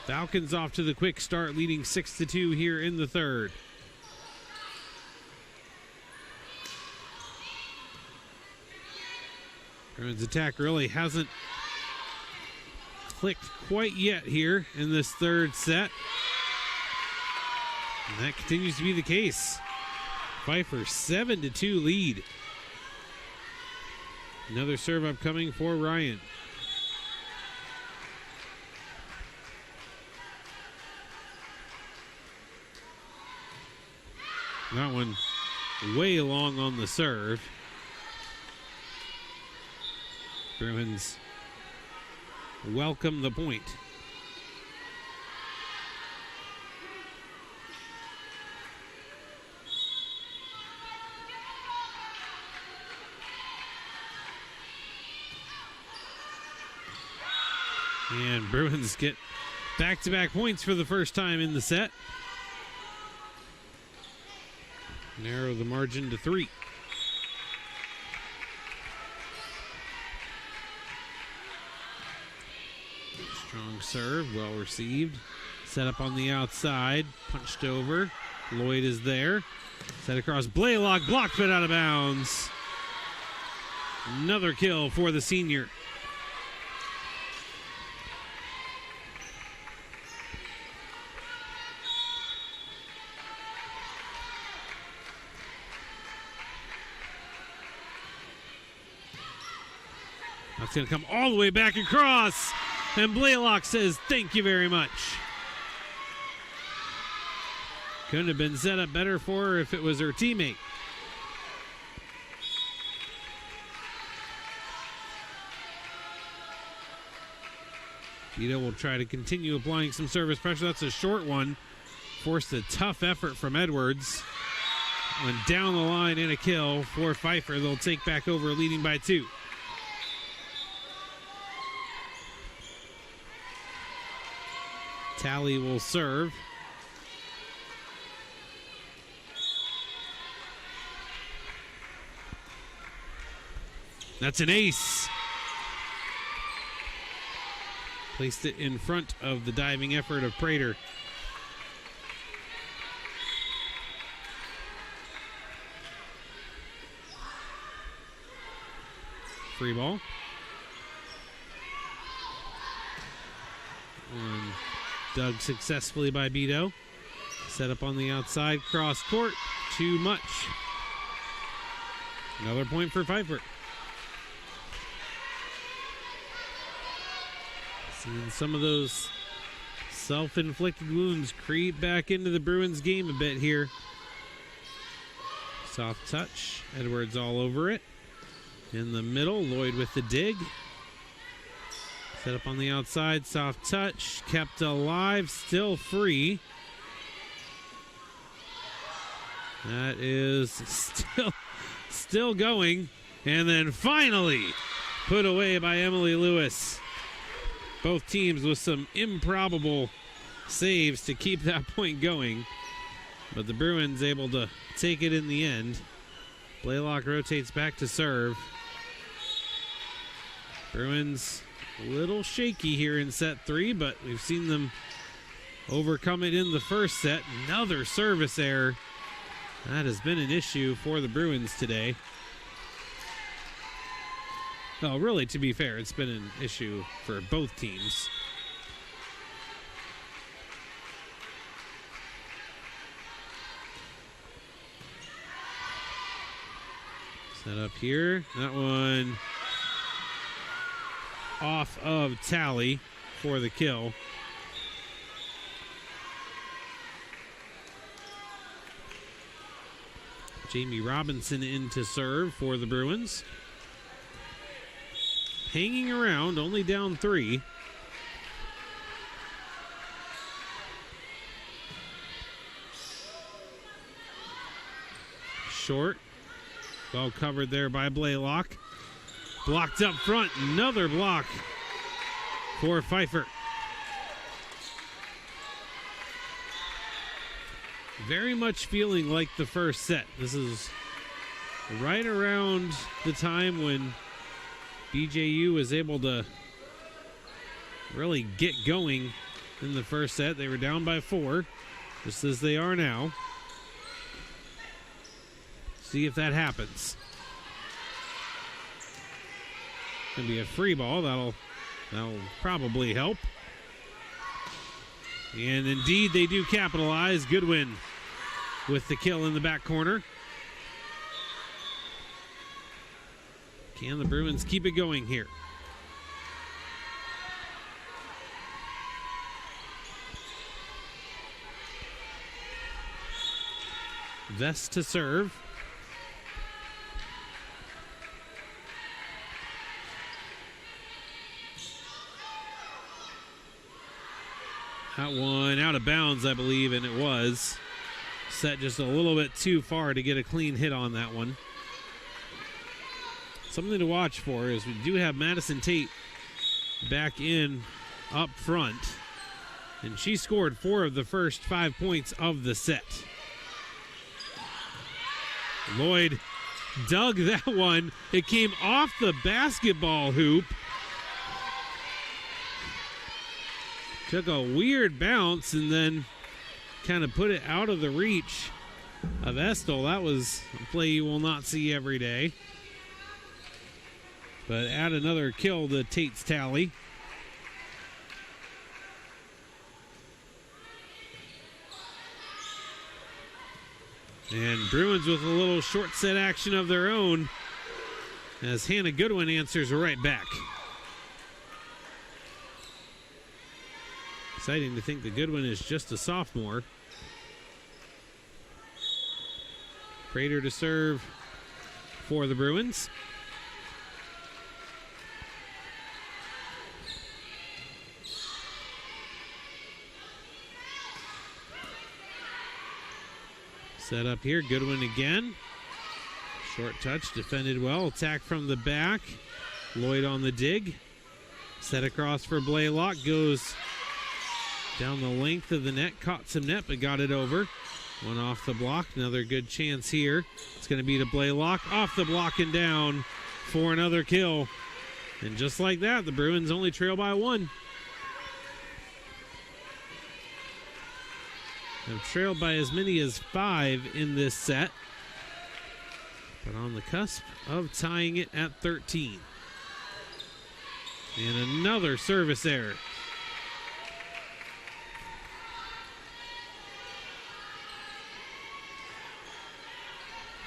Speaker 1: Falcons off to the quick start, leading 6-2 here in the third. Bruins attack really hasn't clicked quite yet here in this third set. And that continues to be the case. Pfeiffer 7-2 lead. Another serve upcoming for Ryan. That one way long on the serve. Bruins welcome the point. And Bruins get back-to-back points for the first time in the set. narrow the margin to 3. Strong serve, well received. Set up on the outside, punched over. Lloyd is there. Set across Blaylock, blocked but out of bounds. Another kill for the senior. That's going to come all the way back across. And Blaylock says, thank you very much. Couldn't have been set up better for her if it was her teammate. Vito will try to continue applying some service pressure. That's a short one. Forced a tough effort from Edwards. Went down the line in a kill for Pfeiffer. They'll take back over, leading by 2. Talley will serve. That's an ace. Placed it in front of the diving effort of Prater. Free ball. And dug successfully by Beto. Set up on the outside, cross court. Too much. Another point for Pfeiffer. Seeing some of those self-inflicted wounds creep back into the Bruins game a bit here. Soft touch. Edwards all over it. In the middle, Lloyd with the dig. Set up on the outside, soft touch. Kept alive, still free. That is still going. And then finally put away by Emily Lewis. Both teams with some improbable saves to keep that point going. But the Bruins able to take it in the end. Blaylock rotates back to serve. Bruins a little shaky here in set 3, but we've seen them overcome it in the first set. Another service error. That has been an issue for the Bruins today. Well, really, to be fair, it's been an issue for both teams. Set up here. That one off of Talley for the kill. Jamie Robinson in to serve for the Bruins. Hanging around, only down 3. Short. Well covered there by Blaylock. Blocked up front. Another block for Pfeiffer. Very much feeling like the first set. This is right around the time when BJU was able to really get going in the first set. They were down by 4, just as they are now. See if that happens. Gonna be a free ball. That'll probably help. And indeed, they do capitalize. Goodwin with the kill in the back corner. Can the Bruins keep it going here? Vest to serve. That one out of bounds, I believe, and it was. Set just a little bit too far to get a clean hit on that one. Something to watch for is we do have Madison Tate back in up front. And she scored 4 of the first 5 points of the set. Lloyd dug that one. It came off the basketball hoop. Took a weird bounce and then kind of put it out of the reach of Estill. That was a play you will not see every day. But add another kill to Tate's tally. And Bruins with a little short set action of their own as Hannah Goodwin answers right back. Exciting to think that Goodwin is just a sophomore. Prater to serve for the Bruins. Set up here, Goodwin again. Short touch, defended well. Attack from the back. Lloyd on the dig. Set across for Blaylock. Goes down the length of the net. Caught some net, but got it over. One off the block. Another good chance here. It's going to be to Blaylock. Off the block and down for another kill. And just like that, the Bruins only trail by one. Have trailed by as many as 5 in this set, but on the cusp of tying it at 13. And another service error.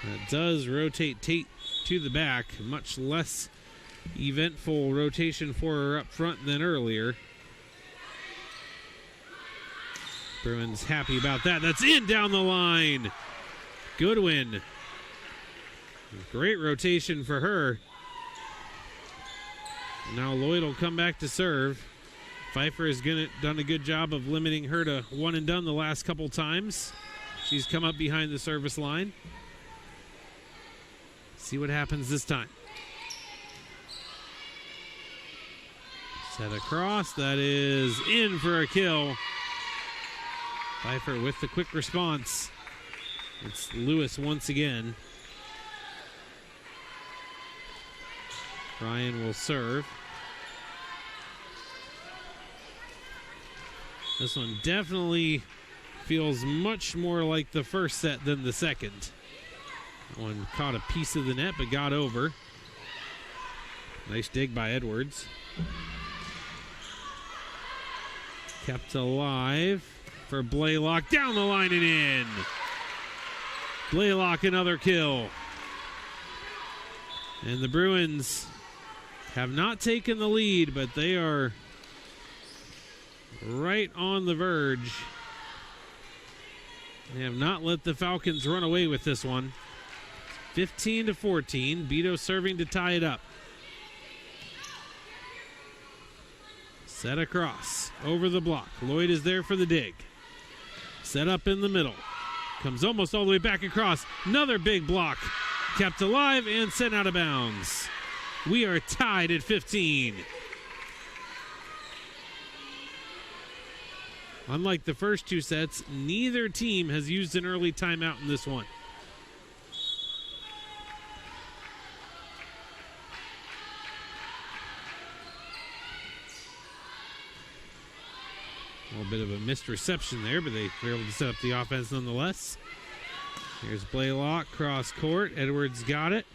Speaker 1: That does rotate Tate to the back. Much less eventful rotation for her up front than earlier. Bruins happy about that. That's in down the line. Goodwin. Great rotation for her. Now Lloyd will come back to serve. Pfeiffer has done a good job of limiting her to one and done the last couple times. She's come up behind the service line. See what happens this time. Set across. That is in for a kill. Pfeiffer with the quick response. It's Lewis once again. Ryan will serve. This one definitely feels much more like the first set than the second. That one caught a piece of the net but got over. Nice dig by Edwards. Kept alive for Blaylock, down the line and in. Blaylock, another kill. And the Bruins have not taken the lead, but they are right on the verge. They have not let the Falcons run away with this one. 15-14, Beto serving to tie it up. Set across, over the block. Lloyd is there for the dig. Set up in the middle. Comes almost all the way back across. Another big block. Kept alive and sent out of bounds. We are tied at 15. Unlike the first two sets, neither team has used an early timeout in this one. A little bit of a missed reception there, but they were able to set up the offense nonetheless. Here's Blaylock, cross court. Edwards got it.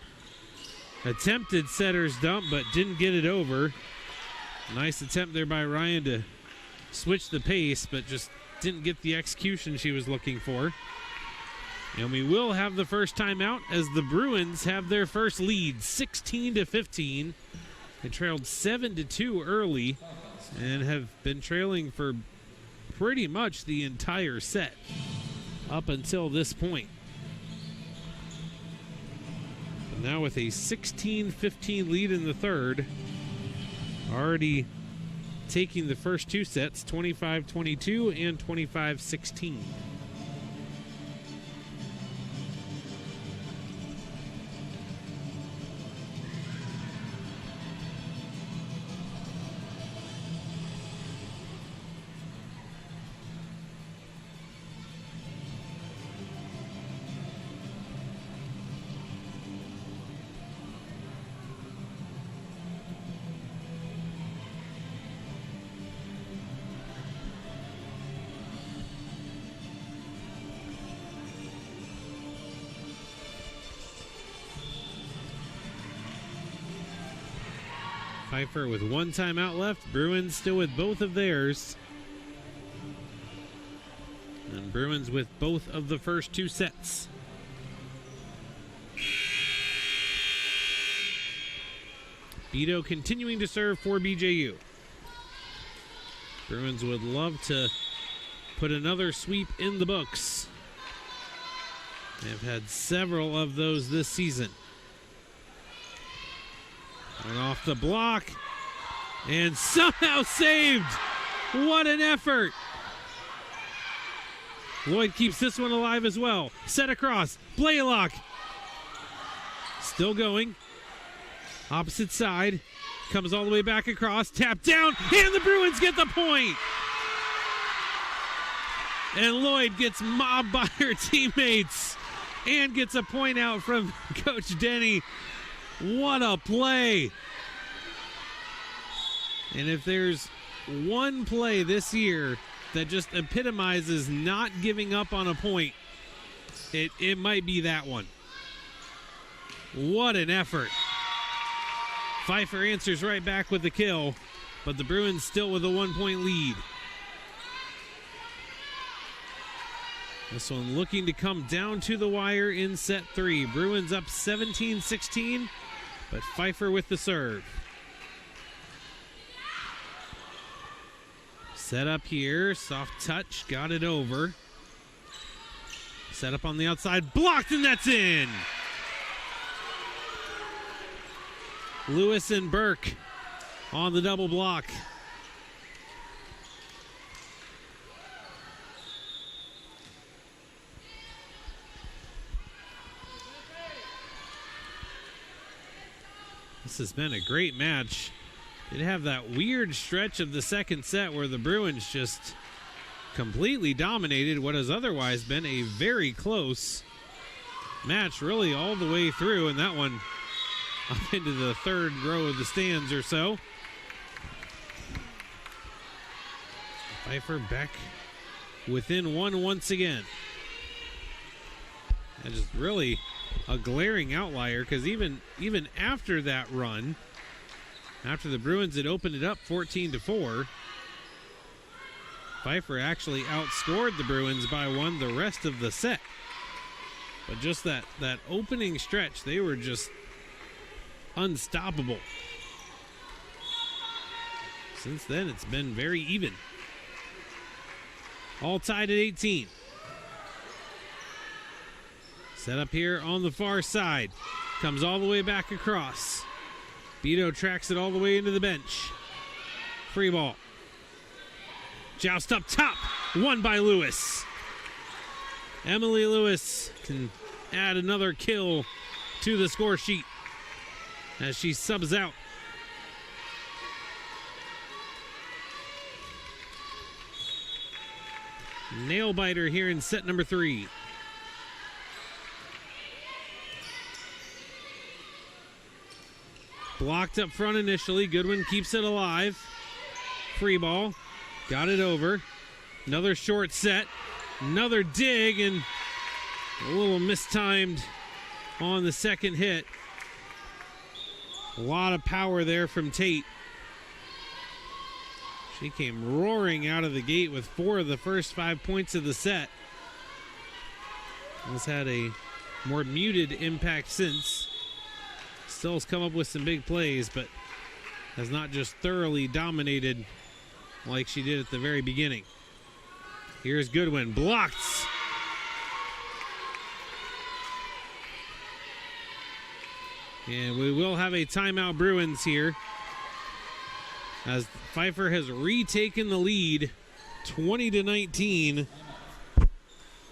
Speaker 1: Attempted setter's dump, but didn't get it over. Nice attempt there by Ryan to switch the pace, but just didn't get the execution she was looking for. And we will have the first timeout as the Bruins have their first lead, 16-15. They trailed 7-2 early and have been trailing for pretty much the entire set up until this point. But now with a 16-15 lead in the third, already taking the first two sets, 25-22 and 25-16. Pfeiffer with one timeout left. Bruins still with both of theirs. And Bruins with both of the first two sets. Beto continuing to serve for BJU. Bruins would love to put another sweep in the books. They've had several of those this season. And off the block. And somehow saved. What an effort. Lloyd keeps this one alive as well. Set across. Blaylock. Still going. Opposite side. Comes all the way back across. Tap down. And the Bruins get the point. And Lloyd gets mobbed by her teammates. And gets a point out from Coach Denny. What a play. And if there's one play this year that just epitomizes not giving up on a point, it might be that one. What an effort. Pfeiffer answers right back with the kill, but the Bruins still with a 1-point lead. This one looking to come down to the wire in set 3. Bruins up 17-16, but Pfeiffer with the serve. Set up here, soft touch, got it over. Set up on the outside, blocked, and that's in. Lewis and Burke on the double block. This has been a great match. Did have that weird stretch of the second set where the Bruins just completely dominated what has otherwise been a very close match, really all the way through, and that one up into the third row of the stands or so. Pfeiffer back within one once again. And just really a glaring outlier, because even after that run, after the Bruins had opened it up 14-4, Pfeiffer actually outscored the Bruins by one the rest of the set. But just that opening stretch, they were just unstoppable. Since then, it's been very even. All tied at 18. Set up here on the far side. Comes all the way back across. Beto tracks it all the way into the bench. Free ball. Joust up top. Won by Lewis. Emily Lewis can add another kill to the score sheet as she subs out. Nail biter here in set number 3. Blocked up front initially. Goodwin keeps it alive. Free ball. Got it over. Another short set. Another dig, and a little mistimed on the second hit. A lot of power there from Tate. She came roaring out of the gate with 4 of the first 5 points of the set. Has had a more muted impact since. Still has come up with some big plays, but has not just thoroughly dominated like she did at the very beginning. Here's Goodwin, blocked. And we will have a timeout, Bruins, here, as Pfeiffer has retaken the lead 20-19,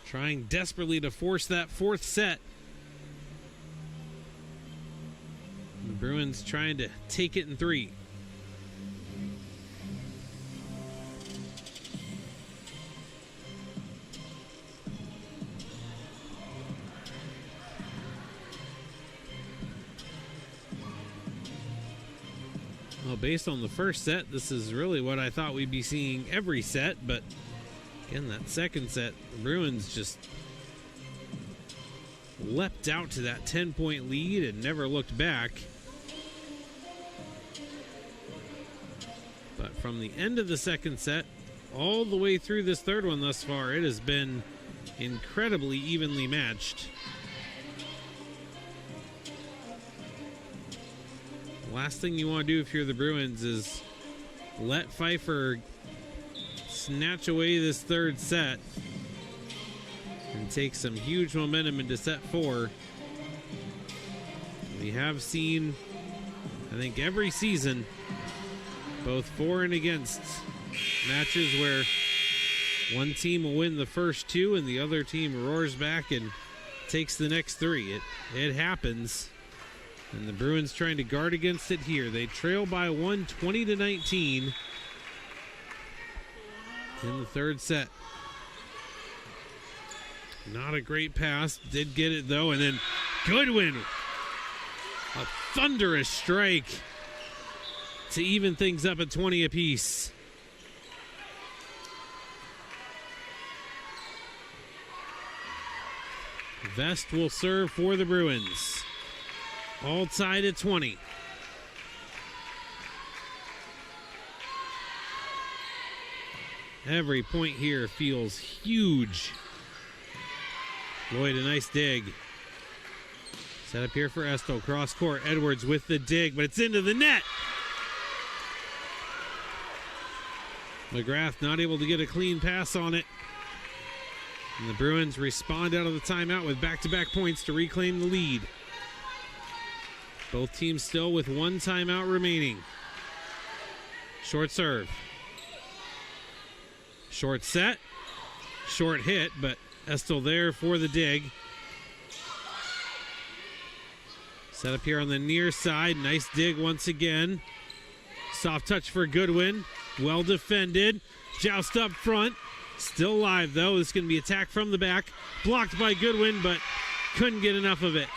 Speaker 1: trying desperately to force that fourth set. The Bruins trying to take it in 3. Well, based on the first set, this is really what I thought we'd be seeing every set, but again, that second set, the Bruins just leapt out to that 10-point lead and never looked back. But from the end of the second set all the way through this third one thus far, it has been incredibly evenly matched. Last thing you want to do if you're the Bruins is let Pfeiffer snatch away this third set and take some huge momentum into set 4. We have seen, I think, every season, both for and against, matches where one team will win the first 2 and the other team roars back and takes the next 3. It happens. And the Bruins trying to guard against it here. They trail by 1, 20-19 in the third set. Not a great pass. Did get it, though. And then Goodwin. A thunderous strike to even things up at 20 apiece. Vest will serve for the Bruins. All tied at 20. Every point here feels huge. Lloyd, a nice dig. Set up here for Estill. Cross court. Edwards with the dig, but it's into the net. McGrath not able to get a clean pass on it. And the Bruins respond out of the timeout with back-to-back points to reclaim the lead. Both teams still with 1 timeout remaining. Short serve. Short set. Short hit, but Estill there for the dig. Set up here on the near side. Nice dig once again. Soft touch for Goodwin. Well defended. Joust up front. Still alive, though. This is going to be attacked from the back. Blocked by Goodwin, but couldn't get enough of it.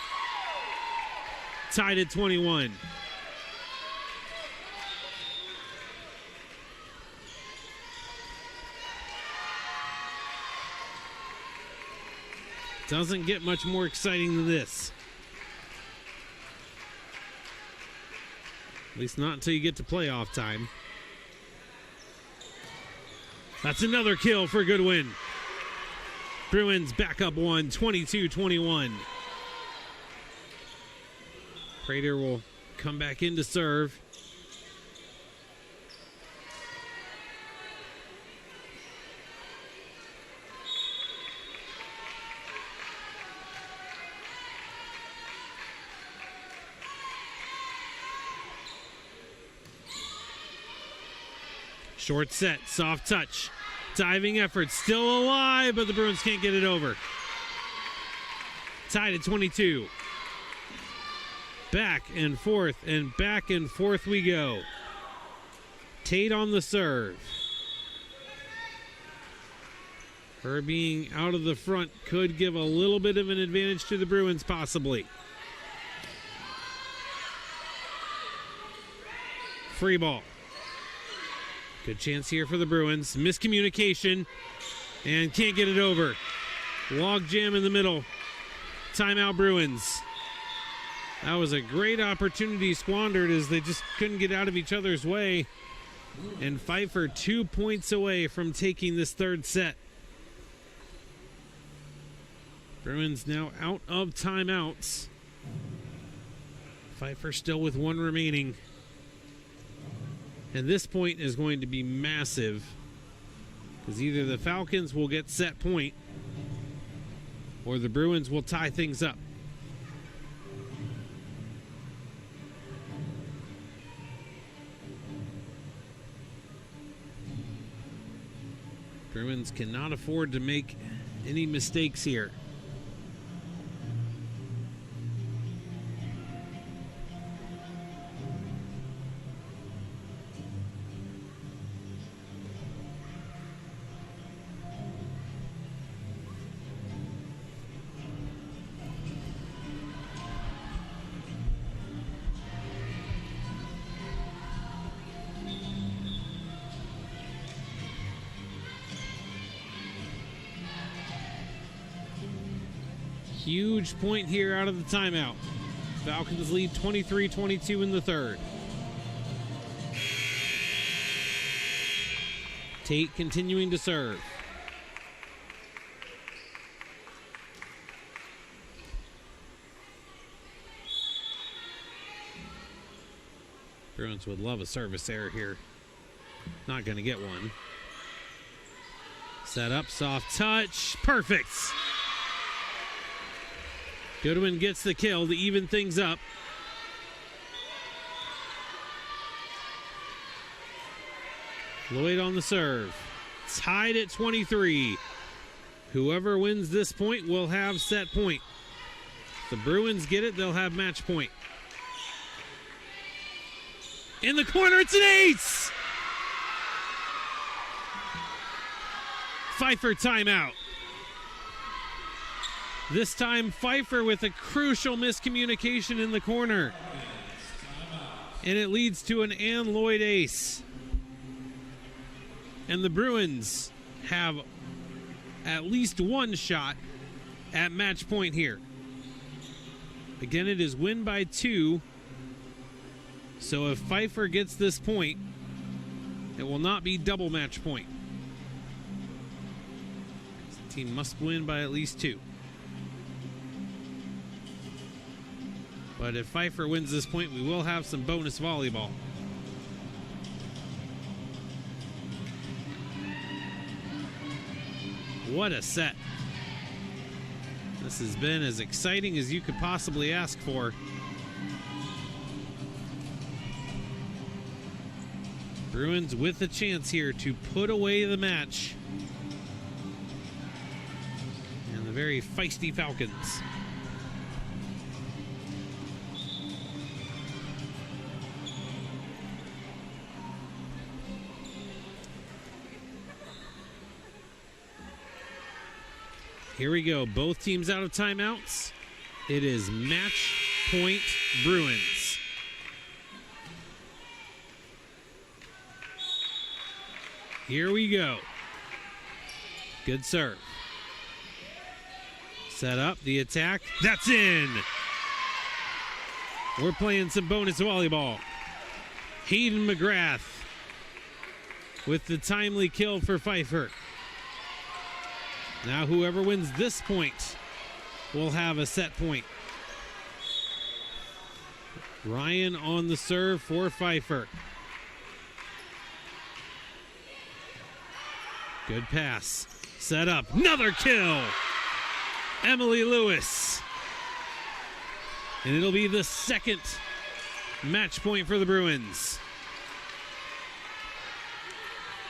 Speaker 1: Tied at 21. Doesn't get much more exciting than this. At least not until you get to playoff time. That's another kill for Goodwin. Bruins back up 1, 22-21. Prater will come back in to serve. Short set, soft touch. Diving effort, still alive, but the Bruins can't get it over. Tied at 22. Back and forth we go. Tate on the serve. Her being out of the front could give a little bit of an advantage to the Bruins, possibly. Free ball. Good chance here for the Bruins. Miscommunication and can't get it over. Log jam in the middle. Timeout Bruins. That was a great opportunity squandered as they just couldn't get out of each other's way. And Pfeiffer 2 points away from taking this third set. Bruins now out of timeouts. Pfeiffer still with 1 remaining. And this point is going to be massive because either the Falcons will get set point or the Bruins will tie things up. Bruins cannot afford to make any mistakes here. Huge point here out of the timeout. Falcons lead 23-22 in the third. Tate continuing to serve. Bruins would love a service error here. Not going to get one. Set up, soft touch, perfect. Goodwin gets the kill to even things up. Lloyd on the serve. Tied at 23. Whoever wins this point will have set point. If the Bruins get it, they'll have match point. In the corner, it's an ace! Pfeiffer timeout. This time, Pfeiffer with a crucial miscommunication in the corner. And it leads to an Ann Lloyd ace. And the Bruins have at least one shot at match point here. Again, it is win by 2. So if Pfeiffer gets this point, it will not be double match point. The team must win by at least 2. But if Pfeiffer wins this point, we will have some bonus volleyball. What a set. This has been as exciting as you could possibly ask for. Bruins with a chance here to put away the match. And the very feisty Falcons. Here we go. Both teams out of timeouts. It is match point Bruins. Here we go. Good serve. Set up the attack. That's in. We're playing some bonus volleyball. Hayden McGrath with the timely kill for Pfeiffer. Now whoever wins this point will have a set point. Ryan on the serve for Pfeiffer. Good pass. Set up. Another kill. Emily Lewis. And it'll be the second match point for the Bruins.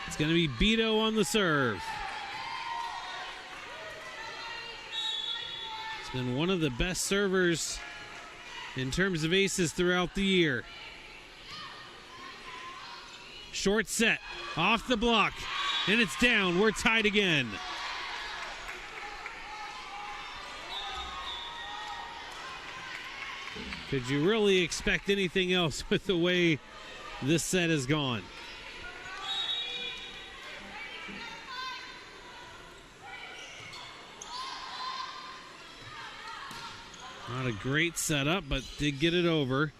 Speaker 1: It's going to be Beto on the serve. Been one of the best servers in terms of aces throughout the year. Short set, off the block, and it's down. We're tied again. Could you really expect anything else with the way this set has gone? Not a great setup, but did get it over.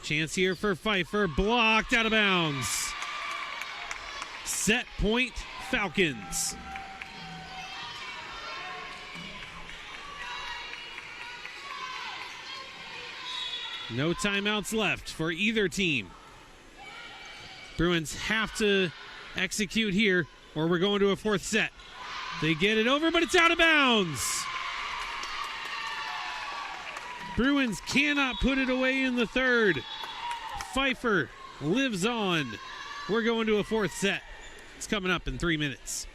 Speaker 1: Chance here for Pfeiffer. Blocked out of bounds. Set point, Falcons. No timeouts left for either team. Bruins have to execute here, or we're going to a fourth set. They get it over, but it's out of bounds. Bruins cannot put it away in the third. Pfeiffer lives on. We're going to a fourth set. It's coming up in 3 minutes.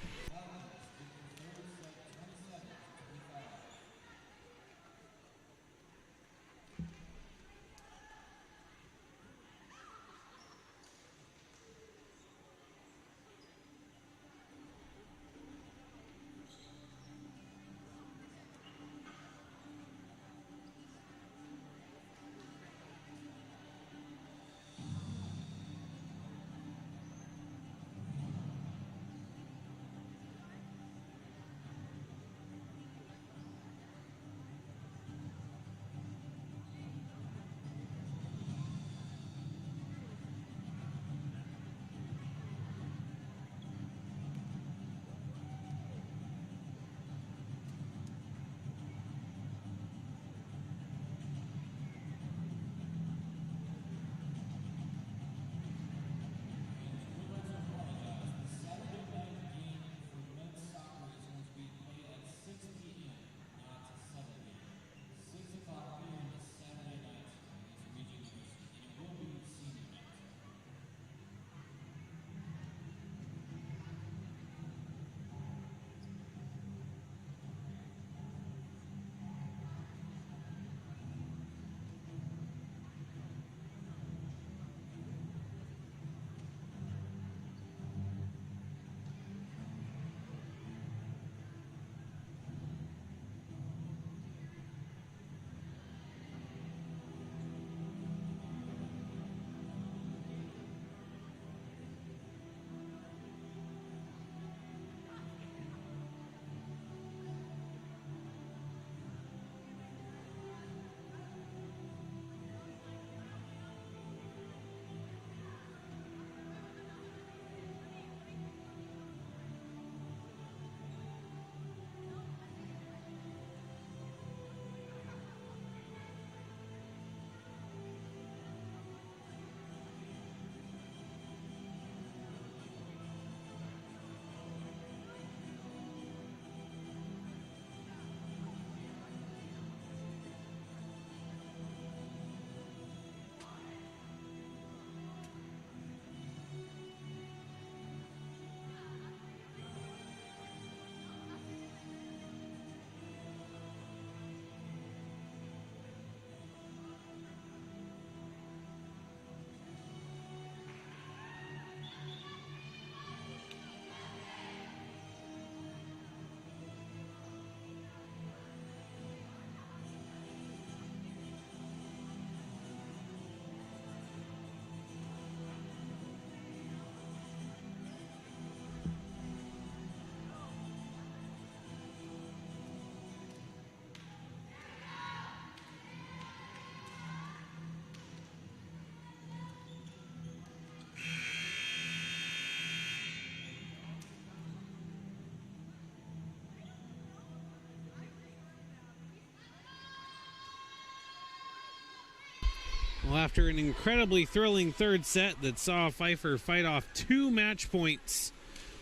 Speaker 1: Well, after an incredibly thrilling third set that saw Pfeiffer fight off 2 match points,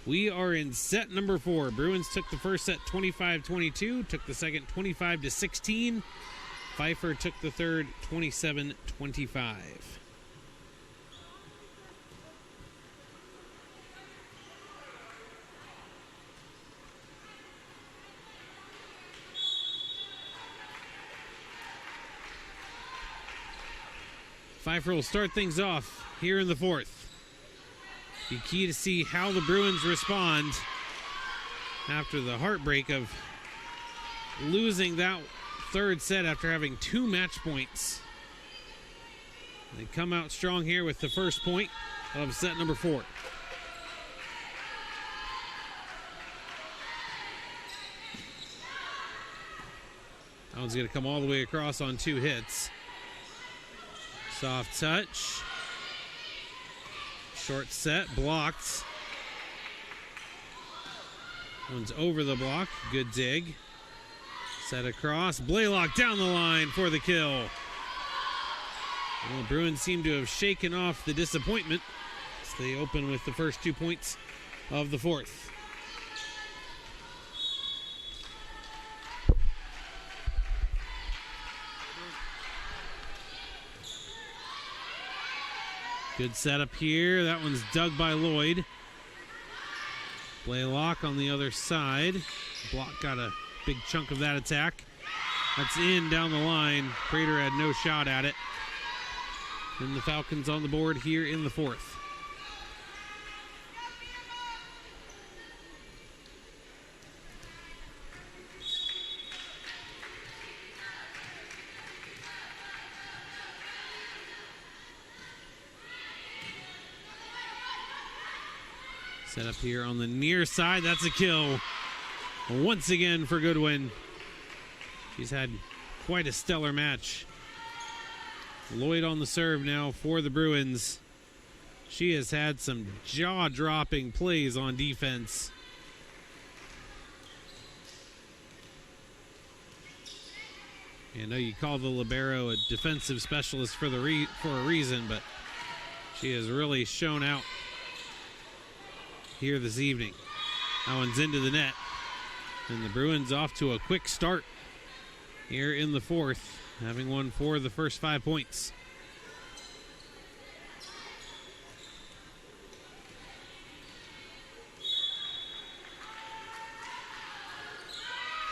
Speaker 1: we are in set number 4. Bruins took the first set 25-22, took the second 25-16. Pfeiffer took the third 27-25. Pfeiffer will start things off here in the fourth. Be key to see how the Bruins respond after the heartbreak of losing that third set after having 2 match points. They come out strong here with the first point of set number 4. That one's going to come all the way across on 2 hits. Soft touch. Short set, blocked. One's over the block. Good dig. Set across. Blaylock down the line for the kill. Well, Bruins seem to have shaken off the disappointment as they open with the first 2 points of the fourth. Good setup here. That one's dug by Lloyd. Blaylock on the other side. Block got a big chunk of that attack. That's in down the line. Prater had no shot at it. And the Falcons on the board here in the fourth. Set up here on the near side. That's a kill once again for Goodwin. She's had quite a stellar match. Lloyd on the serve now for the Bruins. She has had some jaw-dropping plays on defense. I know you call the libero a defensive specialist for a reason, but she has really shown out here this evening. That one's into the net. And the Bruins off to a quick start here in the fourth, having won 4 of the first 5 points.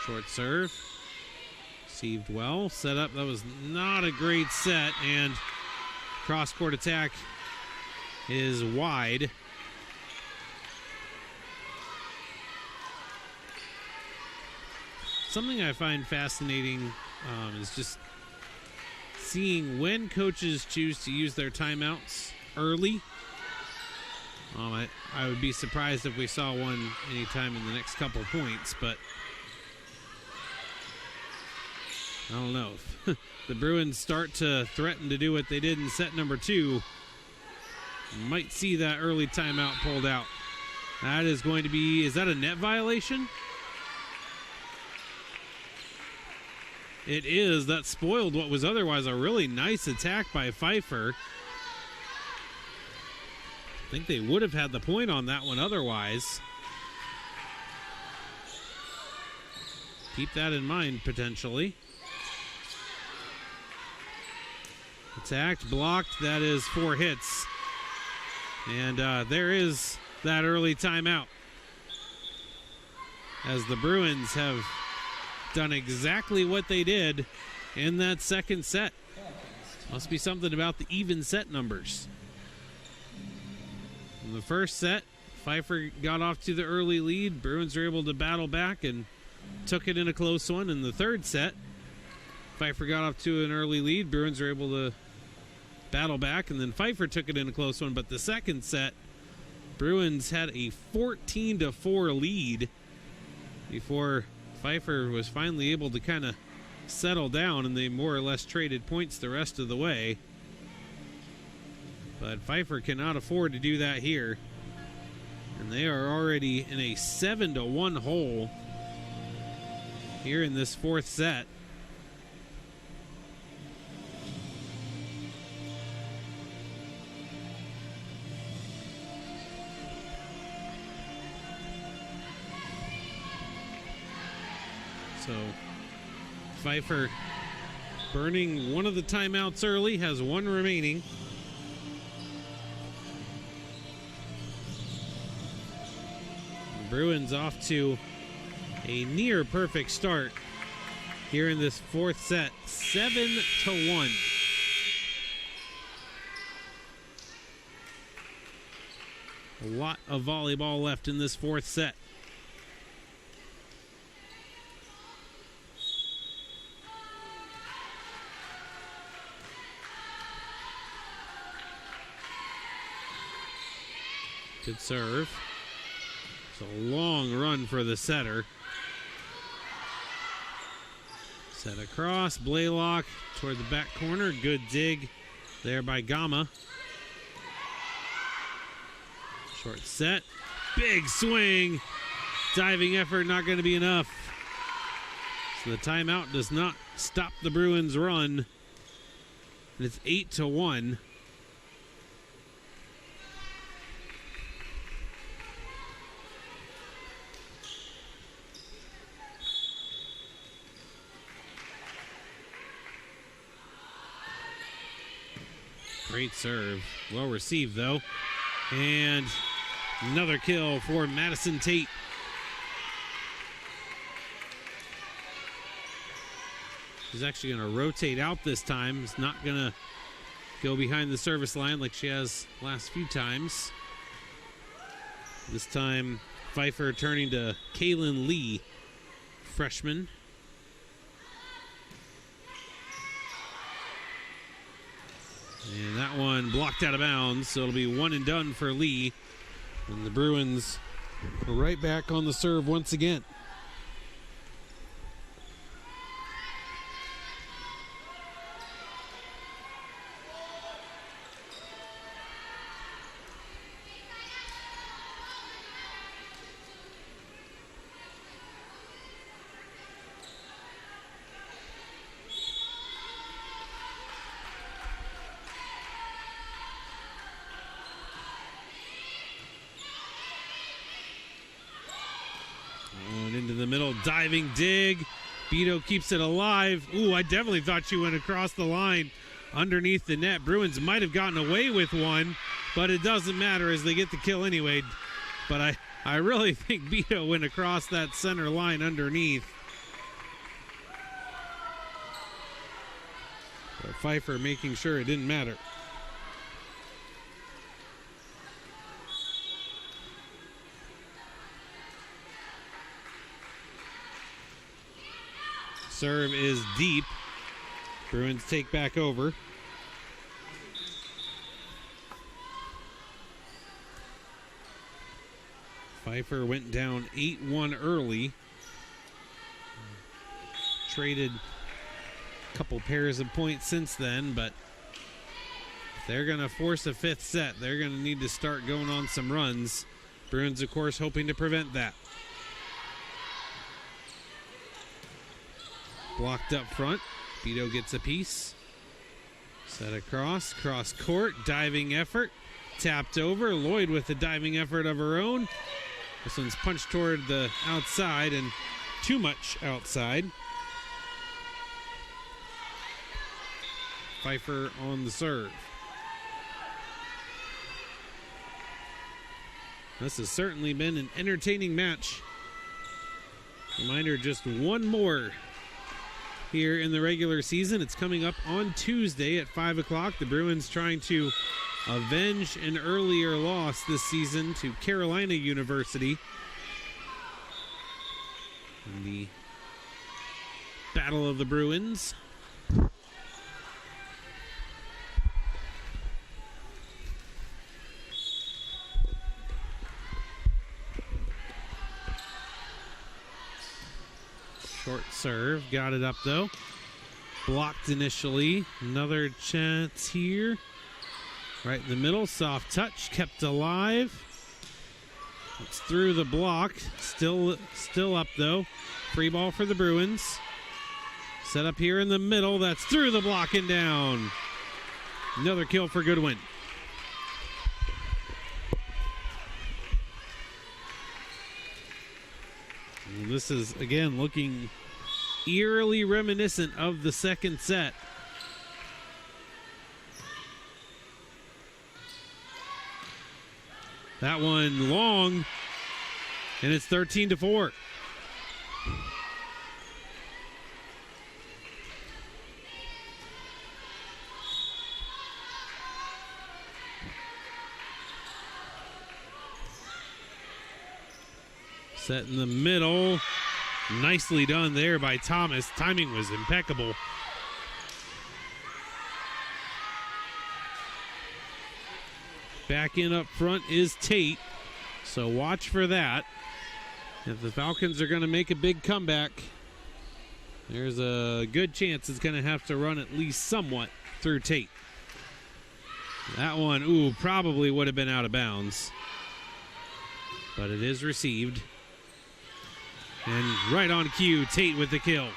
Speaker 1: Short serve. Received well. Set up. That was not a great set. And cross-court attack is wide. Something I find fascinating is just seeing when coaches choose to use their timeouts early. I would be surprised if we saw one anytime in the next couple points, but I don't know. If the Bruins start to threaten to do what they did in set number 2, might see that early timeout pulled out. That is going to be, is that a net violation? It is. That spoiled what was otherwise a really nice attack by Pfeiffer. I think they would have had the point on that one otherwise. Keep that in mind, potentially. Attacked, blocked. That is 4 hits. And there is that early timeout, as the Bruins have done exactly what they did in that second set. Must be something about the even set numbers. In the first set, Pfeiffer got off to the early lead. Bruins were able to battle back and took it in a close one. In the third set, Pfeiffer got off to an early lead. Bruins were able to battle back, and then Pfeiffer took it in a close one. But the second set, Bruins had a 14-4 lead before Pfeiffer was finally able to kind of settle down, and they more or less traded points the rest of the way. But Pfeiffer cannot afford to do that here. And they are already in a 7-1 hole here in this fourth set. So Pfeiffer burning one of the timeouts early, has one remaining. Bruins off to a near perfect start here in this fourth set, 7-1. A lot of volleyball left in this fourth set. Good serve. It's a long run for the setter. Set across, Blaylock toward the back corner. Good dig there by Gama. Short set, big swing. Diving effort not going to be enough. So the timeout does not stop the Bruins' run. And it's 8-1. Great serve. Well received, though. And another kill for Madison Tate. She's actually going to rotate out this time. She's not going to go behind the service line like she has last few times. This time, Pfeiffer turning to Kaylin Lee, freshman. And that one blocked out of bounds, so it'll be one and done for Lee. And the Bruins are right back on the serve once again. Into the middle, diving dig. Beto keeps it alive. Ooh, I definitely thought she went across the line underneath the net. Bruins might have gotten away with one, but it doesn't matter as they get the kill anyway. But I really think Beto went across that center line underneath. But Pfeiffer making sure it didn't matter. Serve is deep. Bruins take back over. Pfeiffer went down 8-1 early. Traded a couple pairs of points since then, but if they're going to force a fifth set, they're going to need to start going on some runs. Bruins, of course, hoping to prevent that. Blocked up front. Beto gets a piece. Set across. Cross court. Diving effort. Tapped over. Lloyd with a diving effort of her own. This one's punched toward the outside and too much outside. Pfeiffer on the serve. This has certainly been an entertaining match. Reminder, just one more here in the regular season. It's coming up on Tuesday at 5 o'clock. The Bruins trying to avenge an earlier loss this season to Carolina University in the Battle of the Bruins. Short serve, got it up though. Blocked initially. Another chance here. Right in the middle, soft touch, kept alive. It's through the block. Still up though. Free ball for the Bruins. Set up here in the middle. That's through the block and down. Another kill for Goodwin. This is, again, looking eerily reminiscent of the second set. That one long, and it's 13-4. Set in the middle. Nicely done there by Thomas. Timing was impeccable. Back in up front is Tate, so watch for that. If the Falcons are going to make a big comeback, there's a good chance it's going to have to run at least somewhat through Tate. That one, probably would have been out of bounds, but it is received. And right on cue, Tate with the kill.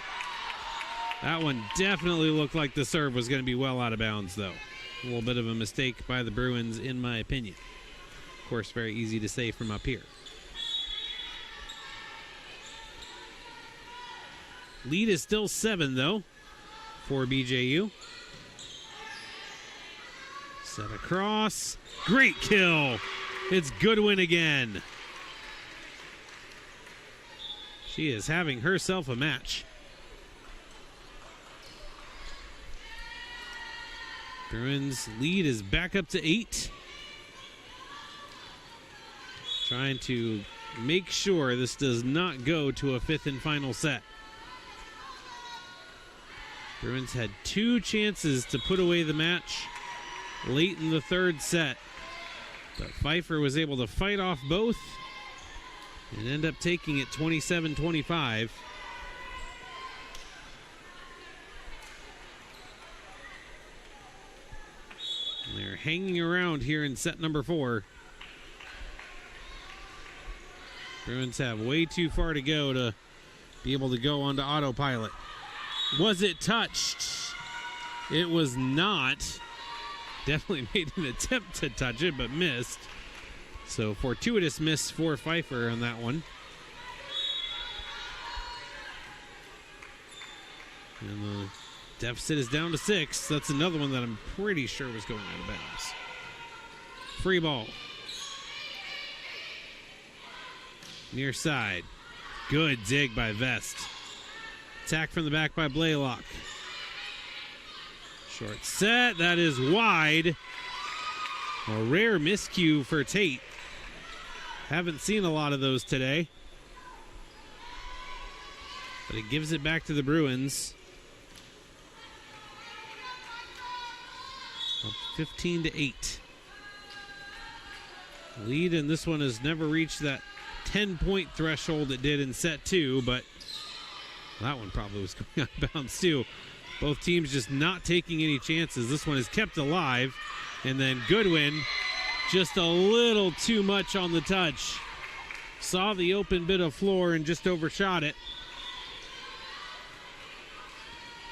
Speaker 1: That one definitely looked like the serve was going to be well out of bounds, though. A little bit of a mistake by the Bruins, in my opinion. Of course, very easy to say from up here. Lead is still 7, though, for BJU. Set across. Great kill. It's Goodwin again. She is having herself a match. Bruins lead is back up to 8. Trying to make sure this does not go to a 5th and final set. Bruins had 2 chances to put away the match late in the 3rd set, but Pfeiffer was able to fight off both and end up taking it 27-25. They're hanging around here in set number 4. Bruins have way too far to go to be able to go onto autopilot. Was it touched? It was not. Definitely made an attempt to touch it, but missed. So fortuitous miss for Pfeiffer on that one. And the deficit is down to 6. That's another one that I'm pretty sure was going out of bounds. Free ball. Near side. Good dig by Vest. Attack from the back by Blaylock. Short set. That is wide. A rare miscue for Tate. Haven't seen a lot of those today. But it gives it back to the Bruins. 15-8. Lead in this one has never reached that 10-point threshold it did in set 2, but that one probably was going out of bounds too. Both teams just not taking any chances. This one is kept alive. And then Goodwin, just a little too much on the touch. Saw the open bit of floor and just overshot it.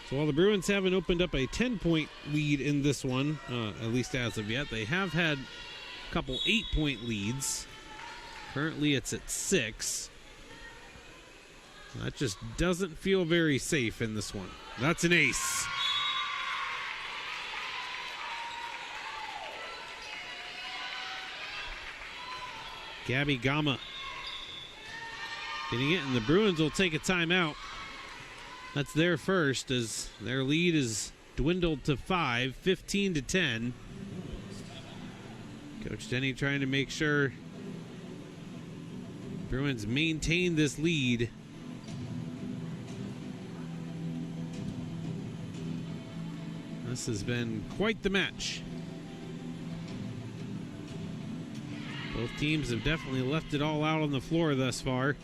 Speaker 1: So while the Bruins haven't opened up a 10-point lead in this one, at least as of yet, they have had a couple 8-point leads. Currently it's at 6. That just doesn't feel very safe in this one. That's an ace. Gabby Gama getting it, and the Bruins will take a timeout. That's their first, as their lead is dwindled to 5, 15-10. Coach Denny trying to make sure Bruins maintain this lead. This has been quite the match. Both teams have definitely left it all out on the floor thus far.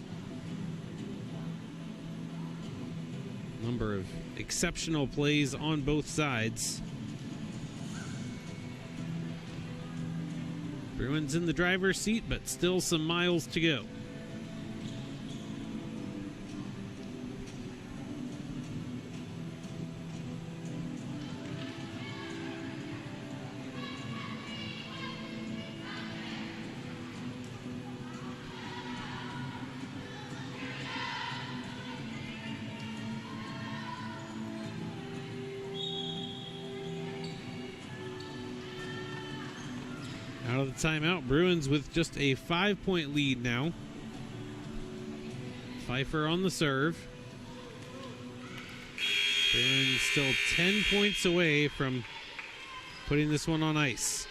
Speaker 1: Number of exceptional plays on both sides. Bruins in the driver's seat, but still some miles to go. Out of the timeout, Bruins with just a 5-point lead now. Pfeiffer on the serve. Bruins still 10 points away from putting this one on ice.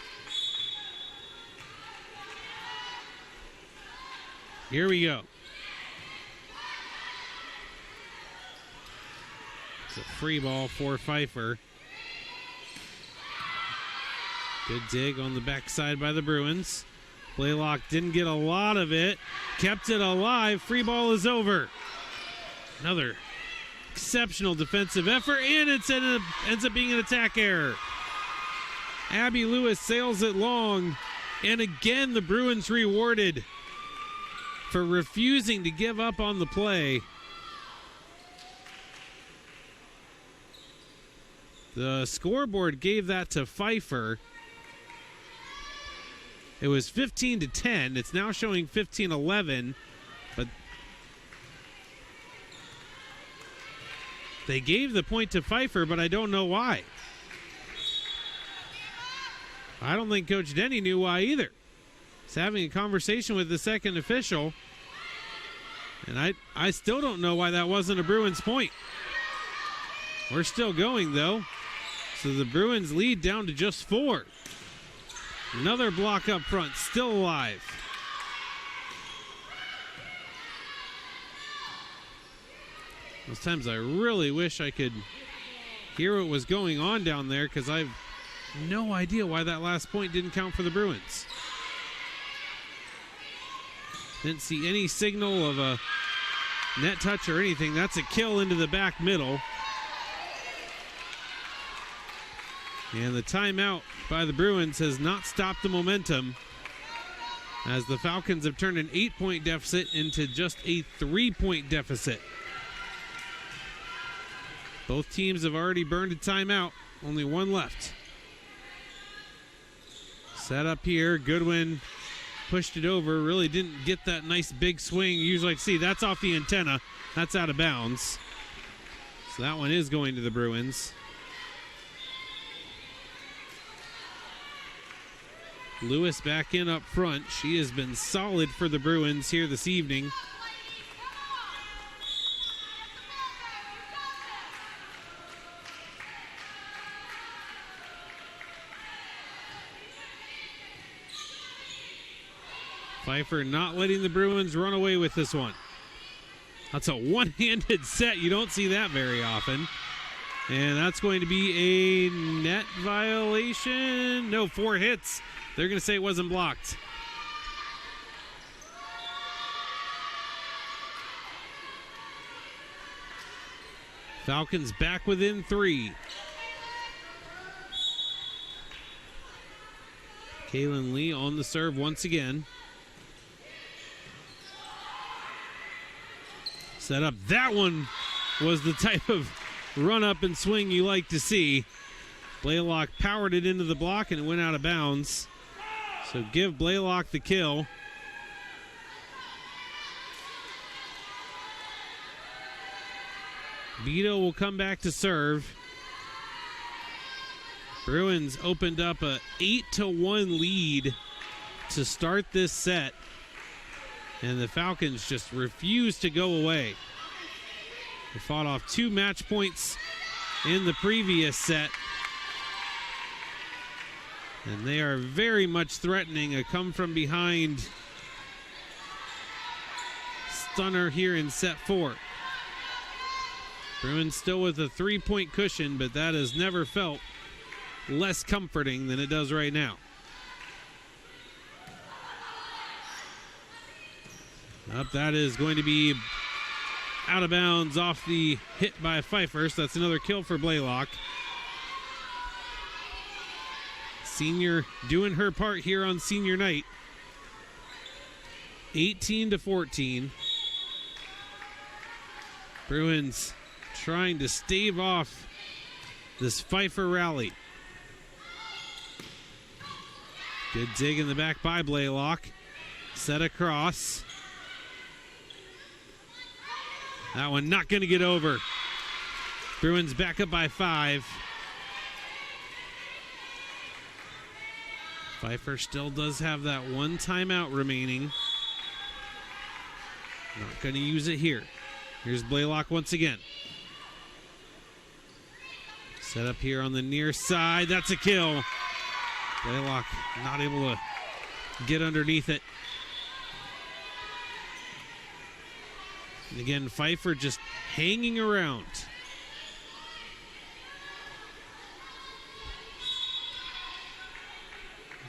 Speaker 1: Here we go. It's a free ball for Pfeiffer. Good dig on the backside by the Bruins. Blaylock didn't get a lot of it. Kept it alive. Free ball is over. Another exceptional defensive effort, and it ends up being an attack error. Abby Lewis sails it long, and again the Bruins rewarded for refusing to give up on the play. The scoreboard gave that to Pfeiffer. It was 15-10. It's now showing 15-11, but they gave the point to Pfeiffer, but I don't know why. I don't think Coach Denny knew why either. He's having a conversation with the second official, and I still don't know why that wasn't a Bruins point. We're still going, though. So the Bruins lead down to just 4. Another block up front, still alive. Those times I really wish I could hear what was going on down there, because I've no idea why that last point didn't count for the Bruins. Didn't see any signal of a net touch or anything. That's a kill into the back middle. And the timeout by the Bruins has not stopped the momentum, as the Falcons have turned an 8-point deficit into just a 3-point deficit. Both teams have already burned a timeout. Only one left. Set up here. Goodwin pushed it over. Really didn't get that nice big swing. You usually like to see that's off the antenna. That's out of bounds. So that one is going to the Bruins. Lewis back in up front. She has been solid for the Bruins here this evening. Pfeiffer not letting the Bruins run away with this one. That's a one-handed set. You don't see that very often. And that's going to be a net violation. No, 4 hits. They're going to say it wasn't blocked. Falcons back within 3. Kaylin Lee on the serve once again. Set up. That one was the type of run up and swing you like to see. Blaylock powered it into the block and it went out of bounds. So give Blaylock the kill. Beto will come back to serve. Bruins opened up a 8-1 lead to start this set, and the Falcons just refused to go away. They fought off 2 match points in the previous set, and they are very much threatening a come from behind stunner here in set 4. Bruins still with a 3-point cushion, but that has never felt less comforting than it does right now. Up, that is going to be out of bounds off the hit by Pfeiffer. So that's another kill for Blaylock. Senior doing her part here on senior night. 18-14. Bruins trying to stave off this Pfeiffer rally. Good dig in the back by Blaylock. Set across. That one not going to get over. Bruins back up by 5. Pfeiffer still does have that one timeout remaining. Not going to use it here. Here's Blaylock once again. Set up here on the near side. That's a kill. Blaylock not able to get underneath it. And again, Pfeiffer just hanging around.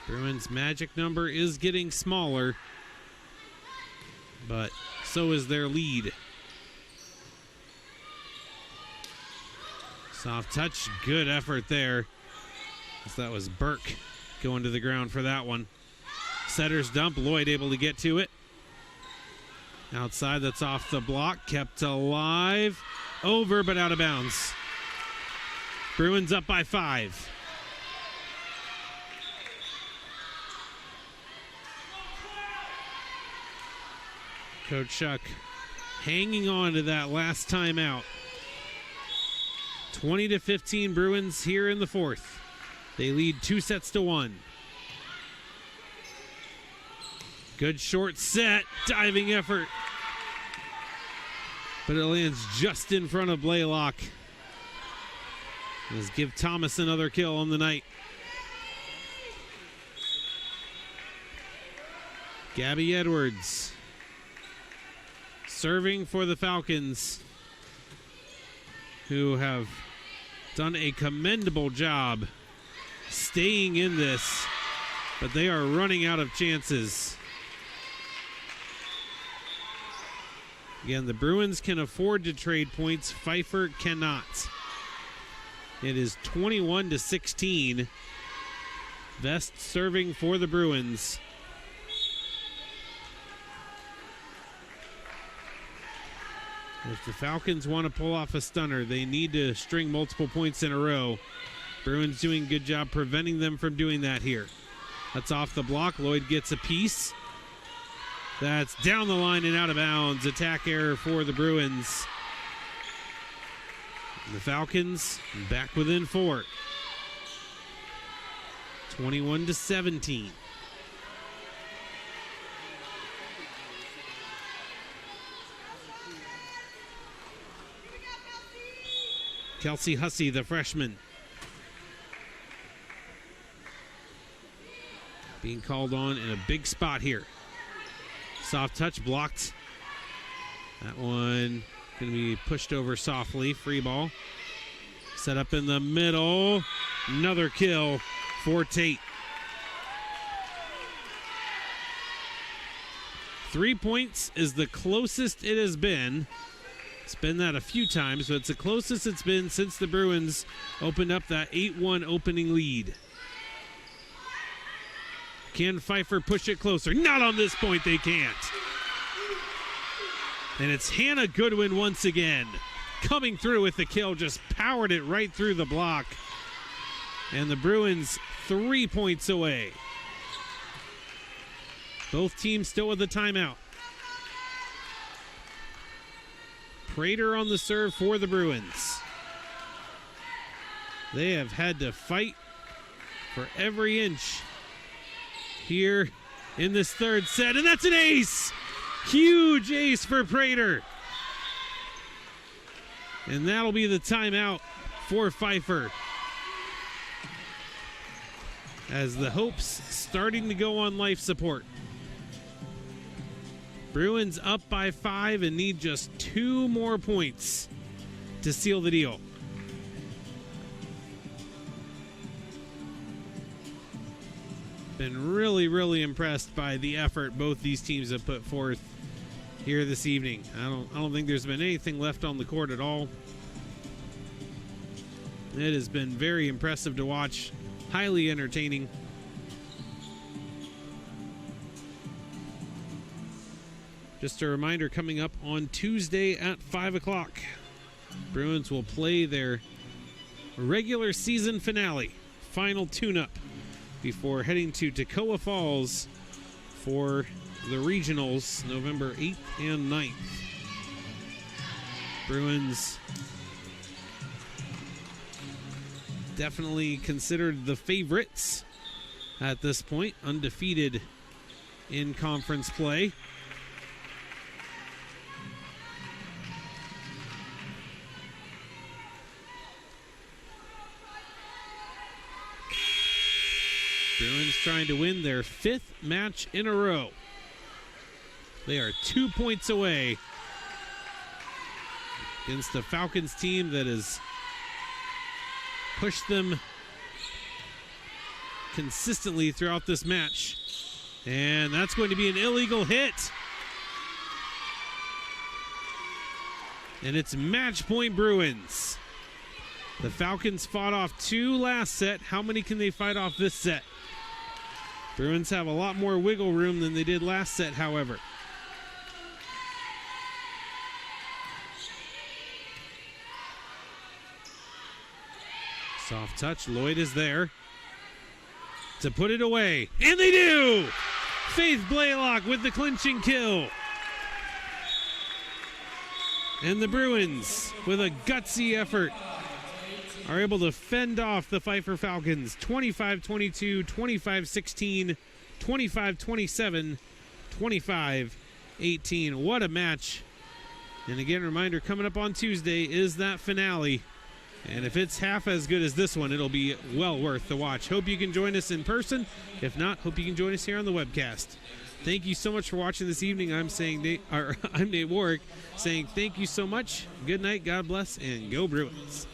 Speaker 1: Bruins' magic number is getting smaller, but so is their lead. Soft touch, good effort there. That was Burke going to the ground for that one. Setter's dump, Lloyd able to get to it. Outside, that's off the block, kept alive. Over, but out of bounds. Bruins up by 5. Coach Shuck hanging on to that last timeout. 20-15 Bruins here in the fourth. They lead 2-1. Good short set, diving effort. But it lands just in front of Blaylock. Let's give Thomas another kill on the night. Gabby Edwards serving for the Falcons, who have done a commendable job staying in this, but they are running out of chances. Again, the Bruins can afford to trade points. Pfeiffer cannot. It is 21-16. Vest serving for the Bruins. If the Falcons want to pull off a stunner, they need to string multiple points in a row. Bruins doing a good job preventing them from doing that here. That's off the block. Lloyd gets a piece. That's down the line and out of bounds. Attack error for the Bruins. The Falcons back within 4. 21-17. Kelsey Hussey, the freshman, being called on in a big spot here. Soft touch blocked. That one going to be pushed over softly. Free ball. Set up in the middle. Another kill for Tate. 3 points is the closest it has been. It's been that a few times, but it's the closest it's been since the Bruins opened up that 8-1 opening lead. Can Pfeiffer push it closer? Not on this point, they can't. And it's Hannah Goodwin once again coming through with the kill, just powered it right through the block. And the Bruins 3 points away. Both teams still with the timeout. Prater on the serve for the Bruins. They have had to fight for every inch here in this third set, and that's an ace! Huge ace for Prater. And that'll be the timeout for Pfeiffer, as the hopes starting to go on life support. Bruins up by 5 and need just 2 more points to seal the deal. Been really impressed by the effort both these teams have put forth here this evening. I don't think there's been anything left on the court at all. It has been very impressive to watch, highly entertaining. Just a reminder, coming up on Tuesday at 5 o'clock, Bruins will play their regular season finale, final tune-up, before heading to Toccoa Falls for the regionals, November 8th and 9th. Bruins definitely considered the favorites at this point, undefeated in conference play. Bruins trying to win their 5th match in a row. They are 2 points away against a Falcons team that has pushed them consistently throughout this match. And that's going to be an illegal hit. And it's match point Bruins. The Falcons fought off 2 last set. How many can they fight off this set? Bruins have a lot more wiggle room than they did last set, however. Soft touch. Lloyd is there to put it away. And they do! Faith Blaylock with the clinching kill. And the Bruins, with a gutsy effort, are able to fend off the Pfeiffer Falcons 25-22, 25-16, 25-27, 25-18. What a match. And again, reminder, coming up on Tuesday is that finale. And if it's half as good as this one, it'll be well worth the watch. Hope you can join us in person. If not, hope you can join us here on the webcast. Thank you so much for watching this evening. I'm Nate Warwick saying thank you so much. Good night, God bless, and go Bruins.